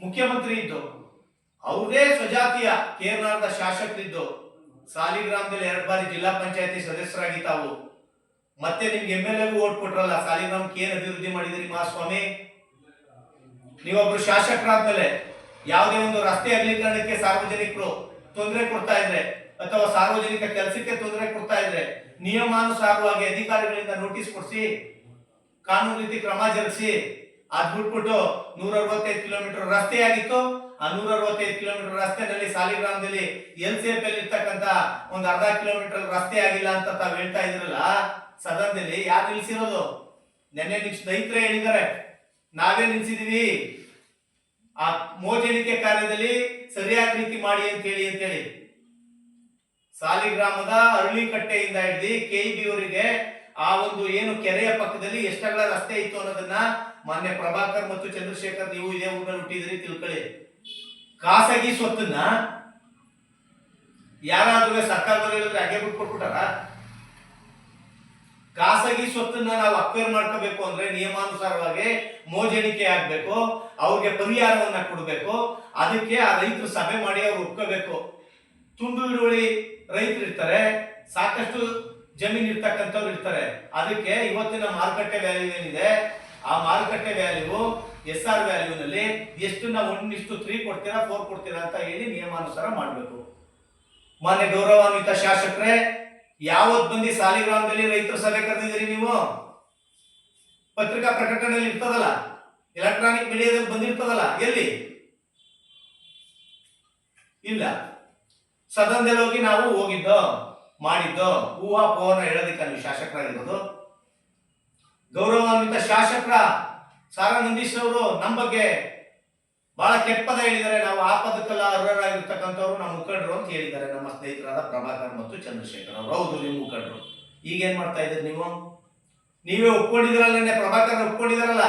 ಮುಖ್ಯಮಂತ್ರಿ ಇದ್ದು, ಅವ್ರದೇ ಸ್ವಜಾತಿಯ ಕೇರಳದ ಶಾಸಕರಿದ್ದು, ಸಾಲಿಗ್ರಾಮದಲ್ಲಿ 2 ಬಾರಿ ಜಿಲ್ಲಾ ಪಂಚಾಯತಿ ಸದಸ್ಯರಾಗಿ ತಾವು ಮತ್ತೆ ನಿಮ್ಗೆ MLA ಓಟ್ ಕೊಟ್ರಲ್ಲ. ಸಾಲಿಗ್ರಾಮಕ್ಕೆ ಏನ್ ಅಭಿವೃದ್ಧಿ ಮಾಡಿದಿರಿ ಮಹಾಸ್ವಾಮಿ? ನೀವೊಬ್ರು ಶಾಸಕರಾದ್ಮೇಲೆ ಯಾವುದೇ ಒಂದು ರಸ್ತೆ ಅಗಲೀಕರಣಕ್ಕೆ ಸಾರ್ವಜನಿಕರು ತೊಂದರೆ ಕೊಡ್ತಾ ಇದ್ರೆ ಅಥವಾ ಸಾರ್ವಜನಿಕ ಕೆಲಸಕ್ಕೆ ತೊಂದರೆ ಕೊಡ್ತಾ ಇದ್ರೆ ನಿಯಮಾನುಸಾರವಾಗಿ ಅಧಿಕಾರಿಗಳಿಂದ ನೋಟಿಸ್ ಕೊಡಿಸಿ, ಕಾನೂನು ರೀತಿ ಕ್ರಮ ಜರುಗಿಸಿ. ಅದ್ ಬಿಟ್ಬಿಟ್ಟು 165 ಕಿಲೋಮೀಟರ್ ರಸ್ತೆ ಆಗಿತ್ತು. ಆ 165 ಕಿಲೋಮೀಟರ್ ರಸ್ತೆನಲ್ಲಿ ಸಾಲಿಗ್ರಾಮದಲ್ಲಿ LCF ಅಲ್ಲಿ ಇರ್ತಕ್ಕಂತ ಒಂದು 1/2 ಕಿಲೋಮೀಟರ್ ರಸ್ತೆ ಆಗಿಲ್ಲ ಅಂತ ತಾವ್ ಹೇಳ್ತಾ ಇದ್ರಲ್ಲ ಸದನದಲ್ಲಿ. ಯಾರು ನಿಲ್ಸಿರೋದು? ನೆನ್ನೆ ನಿಮ್ ಸ್ನೇಹಿತರೆ ಹೇಳಿದ್ದಾರೆ, ನಾವೇ ನಿಲ್ಸಿದೀವಿ. ಆ ಮೋಜಣಿಕೆ ಕಾರ್ಯದಲ್ಲಿ ಸರಿಯಾದ ರೀತಿ ಮಾಡಿ ಅಂತೇಳಿ ಸಾಲಿಗ್ರಾಮದ ಅರಳಿಕಟ್ಟೆಯಿಂದ ಹಿಡಿದು KEB ಅವರಿಗೆ ಆ ಒಂದು ಏನು ಕೆರೆಯ ಪಕ್ಕದಲ್ಲಿ ಎಷ್ಟಗಳ ರಸ್ತೆ ಇತ್ತು ಅನ್ನೋದನ್ನ ಮಾನ್ಯ ಪ್ರಭಾಕರ್ ಮತ್ತು ಚಂದ್ರಶೇಖರ್ ನೀವು ಇದೇ ಊರಿನಲ್ಲಿ ಹುಟ್ಟಿದ್ರಿ ತಿಳ್ಕೊಳ್ಳಿ. ಖಾಸಗಿ ಸ್ವತ್ತನ್ನ ಯಾರಾದ್ರೂ ಸರ್ಕಾರದವ್ರು ಹೇಳಿದ್ರೆ ಹಾಗೆ ಬಿಟ್ಕೊಟ್ಬಿಟ್ಟಾರ? ಖಾಸಗಿ ಸ್ವತ್ತನ್ನ ನಾವು ಅಕ್ವೈರ್ ಮಾಡ್ಕೋಬೇಕು ಅಂದ್ರೆ ನಿಯಮಾನುಸಾರವಾಗಿ ಮೋಜಣಿಕೆ ಆಗ್ಬೇಕು, ಅವ್ರಿಗೆ ಪರಿಹಾರವನ್ನ ಕೊಡ್ಬೇಕು. ಅದಕ್ಕೆ ಆ ರೈತರು ಸಭೆ ಮಾಡಿ ಅವ್ರು ಒಪ್ಕೋಬೇಕು. ತುಂಡು ಹಿಡುವಳಿ ರೈತರು ಇರ್ತಾರೆ, ಸಾಕಷ್ಟು ಜಮೀನು ಇರ್ತಕ್ಕಂಥವ್ರು ಇರ್ತಾರೆ. ಅದಕ್ಕೆ ಇವತ್ತಿನ ಮಾರುಕಟ್ಟೆ ವ್ಯಾಲ್ಯೂ ಏನಿದೆ, ಆ ಮಾರುಕಟ್ಟೆ ವ್ಯಾಲ್ಯೂ SR ವ್ಯಾಲ್ಯೂನಲ್ಲಿ ಎಷ್ಟನ್ನ 1:3 ಕೊಡ್ತೀರಾ 4 ಕೊಡ್ತೀರಾ ಅಂತ ಹೇಳಿ ನಿಯಮಾನುಸಾರ ಮಾಡಬೇಕು. ಮಾನ್ಯ ಗೌರವಾನ್ವಿತ ಶಾಸಕರೇ, ಯಾವತ್ ಬಂದು ಸಾಲಿಗ್ರಾಮದಲ್ಲಿ ರೈತರ ಸಭೆ ಕರೆದಿದ್ದೀರಿ ನೀವು? ಪತ್ರಿಕಾ ಪ್ರಕಟಣೆಯಲ್ಲಿ ಇರ್ತದಲ್ಲ, ಎಲೆಕ್ಟ್ರಾನಿಕ್ ಮೀಡಿಯಾದಲ್ಲಿ ಬಂದಿರ್ತದಲ್ಲ, ಎಲ್ಲಿ? ಇಲ್ಲ. ಸದನದಲ್ಲಿ ಹೋಗಿ ನಾವು ಹೋಗಿದ್ದೋ ಮಾಡಿದ್ದೋ ಹೂವಾ ಪೋನ ಹೇಳೋದಕ್ಕೆ ನೀವು ಶಾಸಕರಾಗಿರೋದು? ಗೌರವಾನ್ವಿತ ಶಾಸಕರ ಸಾರಾ ನಂದೀಶ್ ಅವರು ನಮ್ಮ ಬಗ್ಗೆ ಬಹಳ ಕೆಟ್ಟ ಪದ ಹೇಳಿದ್ದಾರೆ. ನಾವು ಆ ಪದಕ್ಕೆಲ್ಲ ಅರ್ಹರಾಗಿರ್ತಕ್ಕಂಥವ್ರು ನಮ್ಮ ಮುಖಂಡರು ಅಂತ ಹೇಳಿದ್ದಾರೆ ನಮ್ಮ ಸ್ನೇಹಿತರಾದ ಪ್ರಭಾಕರ್ ಮತ್ತು ಚಂದ್ರಶೇಖರ್ ಅವರು. ಹೌದು, ನಿಮ್ಮ ಮುಖಂಡರು. ಈಗೇನ್ ಮಾಡ್ತಾ ಇದ್ದೀರಿ ನೀವು? ನೀವೇ ಒಪ್ಕೊಂಡಿದ್ದೀರಲ್ಲ, ಪ್ರಭಾಕರ್ ಒಪ್ಕೊಂಡಿದಾರಲ್ಲ,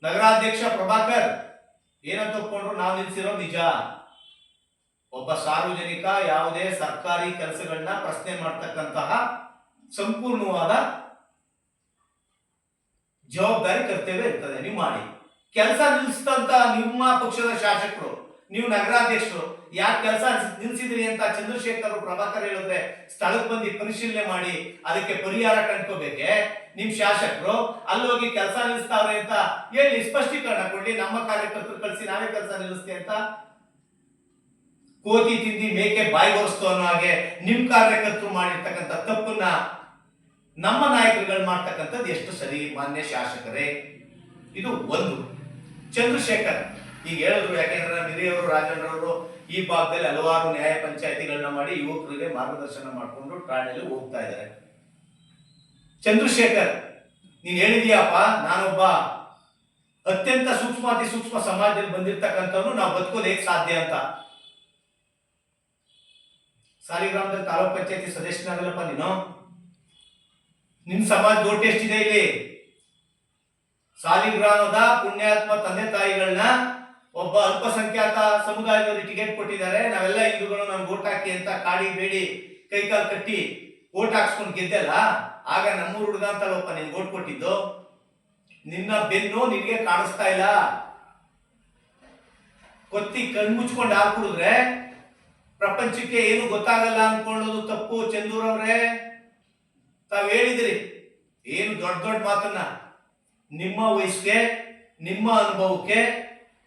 ನಗರಾಧ್ಯಕ್ಷ ಪ್ರಭಾಕರ್ ಏನಂತ ಒಪ್ಕೊಂಡ್ರು? ನಾವು ನಿಲ್ಸಿರೋ ನಿಜ. ಒಬ್ಬ ಸಾರ್ವಜನಿಕ ಯಾವುದೇ ಸರ್ಕಾರಿ ಕೆಲಸಗಳನ್ನ ಪ್ರಶ್ನೆ ಮಾಡ್ತಕ್ಕಂತಹ ಸಂಪೂರ್ಣವಾದ ಜವಾಬ್ದಾರಿ ಕರ್ತವ್ಯ ಇರ್ತದೆ. ನೀವು ಮಾಡಿ. ಕೆಲಸ ನಿಲ್ಲಿಸಿದಂತ ನಿಮ್ಮ ಪಕ್ಷದ ಶಾಸಕರು, ನೀವು ನಗರಾಧ್ಯಕ್ಷರು, ಯಾಕೆ ಕೆಲಸ ನಿಲ್ಸಿದ್ರಿ ಅಂತ ಚಂದ್ರಶೇಖರ್ ಪ್ರಭಾಕರ್ ಹೇಳಿದ್ರೆ ಸ್ಥಳಕ್ಕೆ ಬಂದು ಪರಿಶೀಲನೆ ಮಾಡಿ ಅದಕ್ಕೆ ಪರಿಹಾರ ಕಂಡ್ಕೋಬೇಕೆ? ನಿಮ್ ಶಾಸಕರು ಅಲ್ಲೋಗಿ ಕೆಲಸ ನಿಲ್ಲಿಸ್ತಾವ್ರೆ ಅಂತ ಹೇಳಿ ಸ್ಪಷ್ಟೀಕರಣ ಕೊಡ್ಲಿ. ನಮ್ಮ ಕಾರ್ಯಕರ್ತರು ಕಳಿಸಿ ನಾವೇ ಕೆಲಸ ನಿಲ್ಲಿಸ್ತೇವೆ ಅಂತ ಕೋತಿ ತಿಂದಿ ಮೇಕೆ ಬಾಯಿ ಒರೆಸ್ತು ಅನ್ನೋ ಹಾಗೆ ನಿಮ್ ಕಾರ್ಯಕರ್ತರು ಮಾಡಿರ್ತಕ್ಕಂಥ ತಪ್ಪನ್ನ ನಮ್ಮ ನಾಯಕರುಗಳು ಮಾಡ್ತಕ್ಕಂಥದ್ದು ಎಷ್ಟು ಸರಿ ಮಾನ್ಯ ಶಾಸಕರೇ? ಇದು ಒಂದು. ಚಂದ್ರಶೇಖರ್ ಈಗ ಹೇಳಿದ್ರು, ಯಾಕೆಂದ್ರೆ ಹಿರಿಯವರು ರಾಜಣ್ಣರವರು ಈ ಭಾಗದಲ್ಲಿ ಹಲವಾರು ನ್ಯಾಯ ಪಂಚಾಯತಿಗಳನ್ನ ಮಾಡಿ ಯುವಕರಿಗೆ ಮಾರ್ಗದರ್ಶನ ಮಾಡಿಕೊಂಡು ಠಾಣೆಯಲ್ಲಿ ಹೋಗ್ತಾ ಇದ್ದಾರೆ. ಚಂದ್ರಶೇಖರ್, ನೀನ್ ಹೇಳಿದ್ಯಾಪ, ನಾನೊಬ್ಬ ಅತ್ಯಂತ ಸೂಕ್ಷ್ಮಾತಿ ಸೂಕ್ಷ್ಮ ಸಮಾಜದಲ್ಲಿ ಬಂದಿರ್ತಕ್ಕಂಥವ್ನು, ನಾವು ಬದುಕೋದು ಹೇಗೆ ಸಾಧ್ಯ ಅಂತ. ಸಾಲಿಗ್ರಾಮದಲ್ಲಿ ತಾಲೂಕ್ ಪಂಚಾಯತಿ ಸದಸ್ಯನಾಗಲ್ಲಪ್ಪ ನೀನು. ನಿನ್ ಸಮಾಜ ಓಟ್ ಎಷ್ಟಿದೆ ಇಲ್ಲಿ? ಸಾಲಿಗ್ರಾಮದ ಪುಣ್ಯಾತ್ಮ ತಂದೆ ತಾಯಿಗಳನ್ನ ಒಬ್ಬ ಅಲ್ಪಸಂಖ್ಯಾತ ಸಮುದಾಯದವರು ಟಿಕೆಟ್ ಕೊಟ್ಟಿದ್ದಾರೆ, ನಾವೆಲ್ಲ ಹಿಂದೂಗಳು ನಮ್ಗೆ ಓಟ್ ಹಾಕಿ ಅಂತ ಕಾಡಿ ಬೇಡಿ ಕೈಕಾಲು ಕಟ್ಟಿ ಓಟ್ ಹಾಕ್ಸ್ಕೊಂಡು ಗೆದ್ದಲ್ಲ. ಆಗ ನಮ್ಮೂರು ಹುಡುಗ ಅಂತಲ್ಲಪ್ಪ ನಿನ್ಗೆ ಓಟ್ ಕೊಟ್ಟಿದ್ದು. ನಿನ್ನ ಬೆನ್ನು ನಿನ್ಗೆ ಕಾಣಿಸ್ತಾ ಇಲ್ಲ. ಕೊತ್ತಿ ಕಣ್ಮುಚ್ಕೊಂಡು ಹಾಕುಡಿದ್ರೆ ಪ್ರಪಂಚಕ್ಕೆ ಏನು ಗೊತ್ತಾಗಲ್ಲ ಅನ್ಕೊಳ್ಳೋದು ತಪ್ಪು. ಚಂದೂರ್ ಅವ್ರೆ, ತಾವ್ ಹೇಳಿದಿರಿ ಏನು ದೊಡ್ಡ ದೊಡ್ಡ ಮಾತನ್ನ. ನಿಮ್ಮ ವಯಸ್ಸಿಗೆ, ನಿಮ್ಮ ಅನುಭವಕ್ಕೆ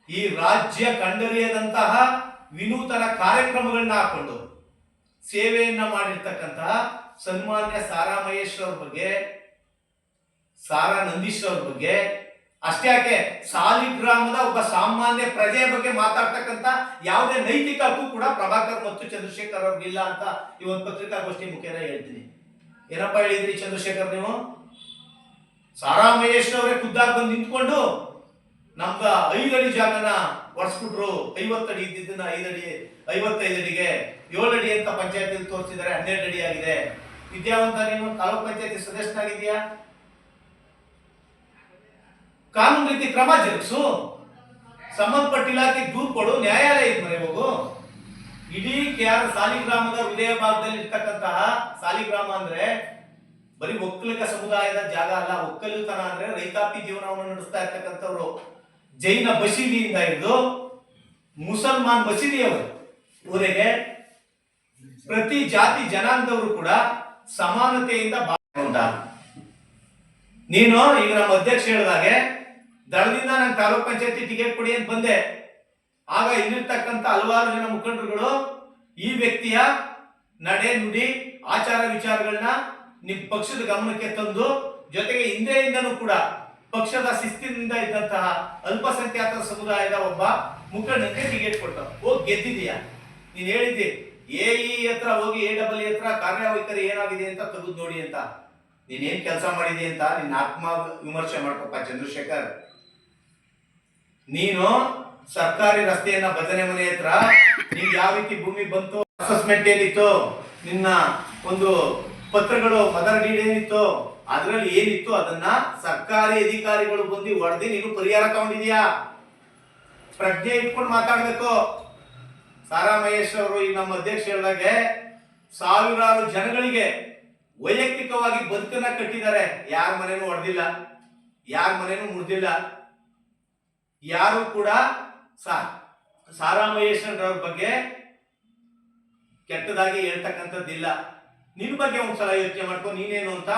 ಈ ರಾಜ್ಯ ಕಂಡರಿಯದಂತಹ ವಿನೂತನ ಕಾರ್ಯಕ್ರಮಗಳನ್ನ ಹಾಕೊಂಡು ಸೇವೆಯನ್ನ ಮಾಡಿರ್ತಕ್ಕಂತಹ ಸನ್ಮಾನ್ಯ ಸಾರಾ ಮಹೇಶ್ ಅವ್ರ ಬಗ್ಗೆ, ಸಾರಾ ನಂದೀಶ್ ಅವ್ರ ಬಗ್ಗೆ, ಅಷ್ಟೇ ಯಾಕೆ ಸಾಲಿಗ್ರಾಮದ ಒಬ್ಬ ಸಾಮಾನ್ಯ ಪ್ರಜೆಯ ಬಗ್ಗೆ ಮಾತಾಡ್ತಕ್ಕಂಥ ಯಾವುದೇ ನೈತಿಕ ಹಕ್ಕು ಕೂಡ ಪ್ರಭಾಕರ್ ಮತ್ತು ಚಂದ್ರಶೇಖರ್ ಅವ್ರಿಗಿಲ್ಲ ಅಂತ ಈ ಒಂದು ಪತ್ರಿಕಾಗೋಷ್ಠಿ ಮುಖೇನ ಹೇಳ್ತೀನಿ. ಏನಪ್ಪಾ ಹೇಳಿದ್ರಿ ಚಂದ್ರಶೇಖರ್ ನೀವು? ಸಾರಾ ಮಹೇಶ್ ಅವರೇ ಖುದ್ದಾಗಿ ಬಂದು ನಿಂತ್ಕೊಂಡು ನಮ್ಗ 5 ಅಡಿ ಜಾಗನ ಒಡ್ಸ್ಬಿಟ್ರು. 50 ಅಡಿ ಇದ್ದಿದ್ದನ್ನ 55 ಅಡಿಗೆ 7 ಅಡಿ ಅಂತ ಪಂಚಾಯತಿಯಲ್ಲಿ ತೋರಿಸಿದ್ದಾರೆ. 12 ಅಡಿ ಆಗಿದೆ. ವಿದ್ಯಾವಂತ ನೀನು, ತಾಲೂಕ್ ಪಂಚಾಯತಿ ಸದಸ್ಯನಾಗಿದೆಯಾ? ಕಾನೂನು ರೀತಿ ಕ್ರಮ ಜರುಗಿಸು. ಸಂಬಂಧಪಟ್ಟ ಇಲಾಖೆಗೆ ದೂರು ಕೊಡು, ನ್ಯಾಯಾಲಯದ ಮೊರೆ ಹೋಗು. ಇಡೀ ಸಾಲಿಗ್ರಾಮದ ಹೃದಯ ಭಾಗದಲ್ಲಿ ಇರ್ತಕ್ಕಂತಹ, ಸಾಲಿಗ್ರಾಮ ಅಂದ್ರೆ ಬರೀ ಒಕ್ಕಲಿಗ ಸಮುದಾಯದ ಜಾಗ ಅಲ್ಲ. ಒಕ್ಕಲಿತನ ಅಂದ್ರೆ ರೈತಾಪಿ ಜೀವನವನ್ನು ನಡೆಸ್ತಾ ಇರ್ತಕ್ಕಂಥವ್ರು. ಜೈನ ಬಸೀದಿಯಿಂದ ಹಿಡಿದು ಮುಸಲ್ಮಾನ್ ಬಸೀದಿಯವರೆಗೆ ಪ್ರತಿ ಜಾತಿ ಜನಾಂಗದವರು ಕೂಡ ಸಮಾನತೆಯಿಂದ ಬಾಳ್ಕೊಂಡ. ನೀನು ಈಗ ನಮ್ಮ ಅಧ್ಯಕ್ಷ ಹೇಳಿದಾಗೆ ದಳದಿಂದ ನಾನು ತಾಲೂಕ್ ಪಂಚಾಯತಿ ಟಿಕೆಟ್ ಕೊಡಿ ಅಂತ ಬಂದೆ. ಆಗ ಇಲ್ಲಿರ್ತಕ್ಕಂಥ ಹಲವಾರು ಜನ ಮುಖಂಡರುಗಳು ಈ ವ್ಯಕ್ತಿಯ ನಡೆ ನುಡಿ ಆಚಾರ ವಿಚಾರಗಳನ್ನ ನಿಮ್ ಪಕ್ಷದ ಗಮನಕ್ಕೆ ತಂದು, ಜೊತೆಗೆ ಹಿಂದೆಯಿಂದನೂ ಕೂಡ ಪಕ್ಷದ ಶಿಸ್ತಿನಿಂದ ಇದ್ದಂತಹ ಅಲ್ಪಸಂಖ್ಯಾತ ಸಮುದಾಯದ ಒಬ್ಬ ಮುಖಂಡನಿಗೆ ಟಿಕೆಟ್ ಕೊಟ್ಟ. ಹೋಗಿ ಗೆದ್ದಿದೀಯಾ? ನೀನ್ ಹೇಳಿದ್ದಿ AE ಹತ್ರ ಹೋಗಿ AEE ಹತ್ರ ಕಾರ್ಯವೈಖರಿ ಏನಾಗಿದೆ ಅಂತ ತೆಗೆದು ನೋಡಿ ಅಂತ. ನೀನೇನ್ ಕೆಲಸ ಮಾಡಿದಿ ಅಂತ ನಿನ್ನ ಆತ್ಮ ವಿಮರ್ಶೆ ಮಾಡ್ಕೊಪ್ಪ ಚಂದ್ರಶೇಖರ್. ನೀನು ಸರ್ಕಾರಿ ರಸ್ತೆಯನ್ನ ಭಜನೆ ಮನೆ ಹತ್ರ ನಿಮ್ಗೆ ಯಾವ ರೀತಿ ಭೂಮಿ ಬಂತು, ಅಸೆಸ್ಮೆಂಟ್ ಏನಿತ್ತು, ನಿನ್ನ ಒಂದು ಪತ್ರಗಳು ಮದರ್ ಡೀಡ್ ಏನಿತ್ತು, ಅದ್ರಲ್ಲಿ ಏನಿತ್ತು ಅದನ್ನ ಸರ್ಕಾರಿ ಅಧಿಕಾರಿಗಳು ಬಂದು ಹೊಡೆದಿ ನೀನು ಪರಿಹಾರ ತಗೊಂಡಿದ್ಯಾ. ಪ್ರಜ್ಞೆ ಇಟ್ಕೊಂಡು ಮಾತಾಡ್ಬೇಕು. ಸಾರಾ ಮಹೇಶ್ ಅವರು ಈ ನಮ್ಮ ಅಧ್ಯಕ್ಷ ಹೇಳಿದಾಗೆ ಸಾವಿರಾರು ಜನಗಳಿಗೆ ವೈಯಕ್ತಿಕವಾಗಿ ಬದುಕನ್ನ ಕಟ್ಟಿದ್ದಾರೆ. ಯಾರ ಮನೇನು ಹೊಡೆದಿಲ್ಲ, ಯಾರ ಮನೇನು ಮುರಿದಿಲ್ಲ, ಯಾರು ಕೂಡ ಸಾರಾ ಮಹೇಶ್ ಅವ್ರ ಬಗ್ಗೆ ಕೆಟ್ಟದಾಗಿ ಹೇಳ್ತಕ್ಕಂಥದ್ದಿಲ್ಲ. ನಿನ್ ಬಗ್ಗೆ ಒಂದ್ಸಲ ಯೋಚನೆ ಮಾಡ್ಕೊ, ನೀನೇನು ಅಂತ.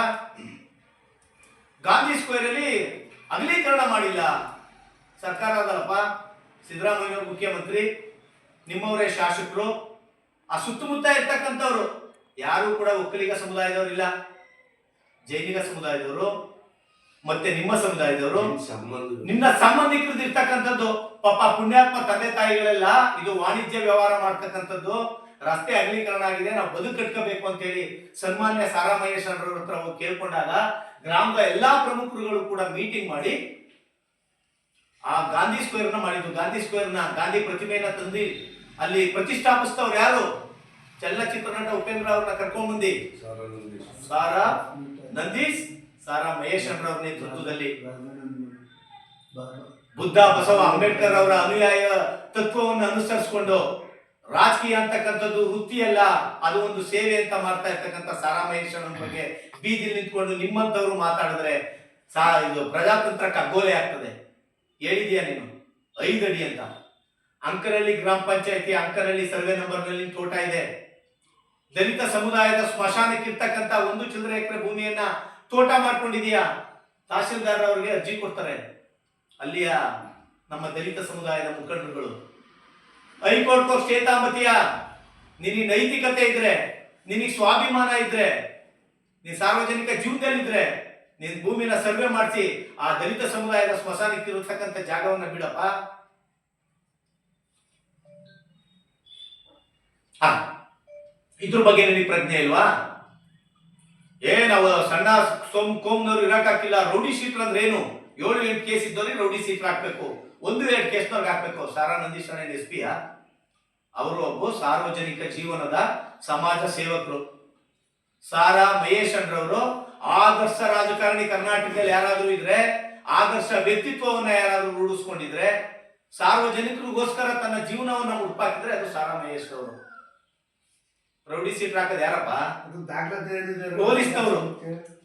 ಗಾಂಧಿ ಸ್ಕ್ವೇರ್ ಅಲ್ಲಿ ಅಗಲೀಕರಣ ಮಾಡಿಲ್ಲ ಸರ್ಕಾರ ಅದಲ್ಲಪ್ಪ. ಸಿದ್ದರಾಮಯ್ಯ ಮುಖ್ಯಮಂತ್ರಿ, ನಿಮ್ಮವರೇ ಶಾಸಕರು, ಆ ಸುತ್ತಮುತ್ತ ಇರ್ತಕ್ಕಂಥವ್ರು ಯಾರು ಕೂಡ ಒಕ್ಕಲಿಗ ಸಮುದಾಯದವರು ಇಲ್ಲ, ಜೈನಿಗ ಸಮುದಾಯದವರು ಮತ್ತೆ ನಿಮ್ಮ ಸಮುದಾಯದವರು, ನಿನ್ನ ಸಂಬಂಧಿಕರದ್ದು ಇರ್ತಕ್ಕಂಥದ್ದು. ಪಾಪ ಪುಣ್ಯಾತ್ಮ ತಂದೆ ತಾಯಿಗಳೆಲ್ಲ ಇದು ವಾಣಿಜ್ಯ ವ್ಯವಹಾರ ಮಾಡ್ತಕ್ಕಂಥದ್ದು. ರಸ್ತೆ ಅಗಲೀಕರಣ ಆಗಿದೆ, ನಾವು ಬದುಕು ಕಟ್ಕೋಬೇಕು ಅಂತ ಹೇಳಿ ಸನ್ಮಾನ್ಯ ಸಾರಾ ಮಹೇಶ್ ಅವ್ರ ಹತ್ರ ಹೋಗಿ ಕೇಳ್ಕೊಂಡಾಗ ಗ್ರಾಮದ ಎಲ್ಲಾ ಪ್ರಮುಖರುಗಳು ಕೂಡ ಮೀಟಿಂಗ್ ಮಾಡಿ ಆ ಗಾಂಧಿ ಸ್ಕ್ವೇರ್ ನ ಮಾಡಿದ್ದು. ಗಾಂಧಿ ಸ್ಕ್ವೇರ್ ನ ಗಾಂಧಿ ಪ್ರತಿಮೆಯನ್ನ ತಂದು ಅಲ್ಲಿ ಪ್ರತಿಷ್ಠಾಪಿಸ್ತವ್ರು ಯಾರು? ಚಲನಚಿತ್ರ ನಟ ಉಪೇಂದ್ರ ಅವ್ರನ್ನ ಕರ್ಕೊಂಡ್ ಬಂದಿ ಸಾರಾ ನಂದೀಶ್, ಸಾರಾ ಮಹೇಶ್ ಅವ್ರ ನೇತೃತ್ವದಲ್ಲಿ ಬುದ್ಧ ಬಸವ ಅಂಬೇಡ್ಕರ್ ಅವರ ಅನುಯಾಯ ತತ್ವವನ್ನು ಅನುಸರಿಸಿಕೊಂಡು ರಾಜಕೀಯ ಅಂತಕ್ಕಂಥದ್ದು ವೃತ್ತಿಯಲ್ಲ, ಅದು ಒಂದು ಸೇವೆ ಅಂತ ಮಾಡ್ತಾ ಇರ್ತಕ್ಕಂಥ ಸಾರಾ ಮಹೇಶ್ ಅವ್ರ ಬಗ್ಗೆ ಬೀದಿಲಿ ನಿಂತ್ಕೊಂಡು ನಿಮ್ಮಂತವ್ರು ಮಾತಾಡಿದ್ರೆ ಇದು ಪ್ರಜಾತಂತ್ರ ಕಗ್ಗೋಲೆ ಆಗ್ತದೆ. ಹೇಳಿದ್ಯಾ ನೀನು 5 ಅಡಿ ಅಂತ. ಅಂಕನಹಳ್ಳಿ ಗ್ರಾಮ ಪಂಚಾಯತಿ ಅಂಕನಹಳ್ಳಿ ಸರ್ವೆ ನಂಬರ್ ನಲ್ಲಿ ತೋಟ ಇದೆ. ದಲಿತ ಸಮುದಾಯದ ಸ್ಮಶಾನಕ್ಕೆ ಇರ್ತಕ್ಕಂಥ 1 ಚಿಲ್ಲರೆ ಎಕರೆ ಭೂಮಿಯನ್ನ ತೋಟ ಮಾಡ್ಕೊಂಡಿದೀಯಾ. ತಹಶೀಲ್ದಾರ್ ಅವರಿಗೆ ಅರ್ಜಿ ಕೊಡ್ತಾರೆ ಅಲ್ಲಿಯ ನಮ್ಮ ದಲಿತ ಸಮುದಾಯದ ಮುಖಂಡರುಗಳು. ಹೈಕೋರ್ಟ್ ಸ್ಟೇ ತಾಂಬತಿಯ. ನಿನಗೆ ನೈತಿಕತೆ ಇದ್ರೆ, ನಿನಗೆ ಸ್ವಾಭಿಮಾನ ಇದ್ರೆ, ನೀನ್ ಸಾರ್ವಜನಿಕ ಜೀವನದಲ್ಲಿದ್ರೆ ನೀನ್ ಭೂಮಿನ ಸರ್ವೆ ಮಾಡಿಸಿ ಆ ದಲಿತ ಸಮುದಾಯದ ಸ್ಮಶಾನಕ್ಕೆ ಇರತಕ್ಕಂಥ ಜಾಗವನ್ನ ಬಿಡಪ್ಪ. ಇದ್ರ ಬಗ್ಗೆ ನಿನಗೆ ಪ್ರಜ್ಞೆ ಇಲ್ವಾ? ನಾವು ಸಣ್ಣ ಕೋಮ್ನವ್ರು ಇರಕ್ಕಾಗಿಲ್ಲ. ರೌಡಿ ಶೀಟರ್ ಅಂದ್ರೆ ಏನು? 7-8 ಕೇಸ್ ಇದ್ದವ್ರಿಗೆ ರೌಡಿ ಶೀಟರ್ ಹಾಕ್ಬೇಕು, 1-2 ಕೇಸ್ನವ್ರಿಗೆ ಹಾಕ್ಬೇಕು. ಸಾರಾ ನಂದೀಶ್ ಎಸ್ ಪಿ ಅವರು ಒಬ್ಬ ಸಾರ್ವಜನಿಕ ಜೀವನದ ಸಮಾಜ ಸೇವಕರು. ಸಾರಾ ಮಹೇಶ್ ರವರು ಆದರ್ಶ ರಾಜಕಾರಣಿ ಕರ್ನಾಟಕದಲ್ಲಿ ಯಾರಾದ್ರೂ ಇದ್ರೆ, ಆದರ್ಶ ವ್ಯಕ್ತಿತ್ವವನ್ನ ಯಾರಾದ್ರೂ ರೂಢಿಸ್ಕೊಂಡಿದ್ರೆ, ಸಾರ್ವಜನಿಕರಿಗೋಸ್ಕರ ತನ್ನ ಜೀವನವನ್ನ ಮುಡ್ಪಾಕಿದ್ರೆ ಅದು ಸಾರಾ ಮಹೇಶ್ ಅವರು. ರೌಡಿ ಶೀಟರ್ ಹಾಕೋದು ಯಾರಪ್ಪ?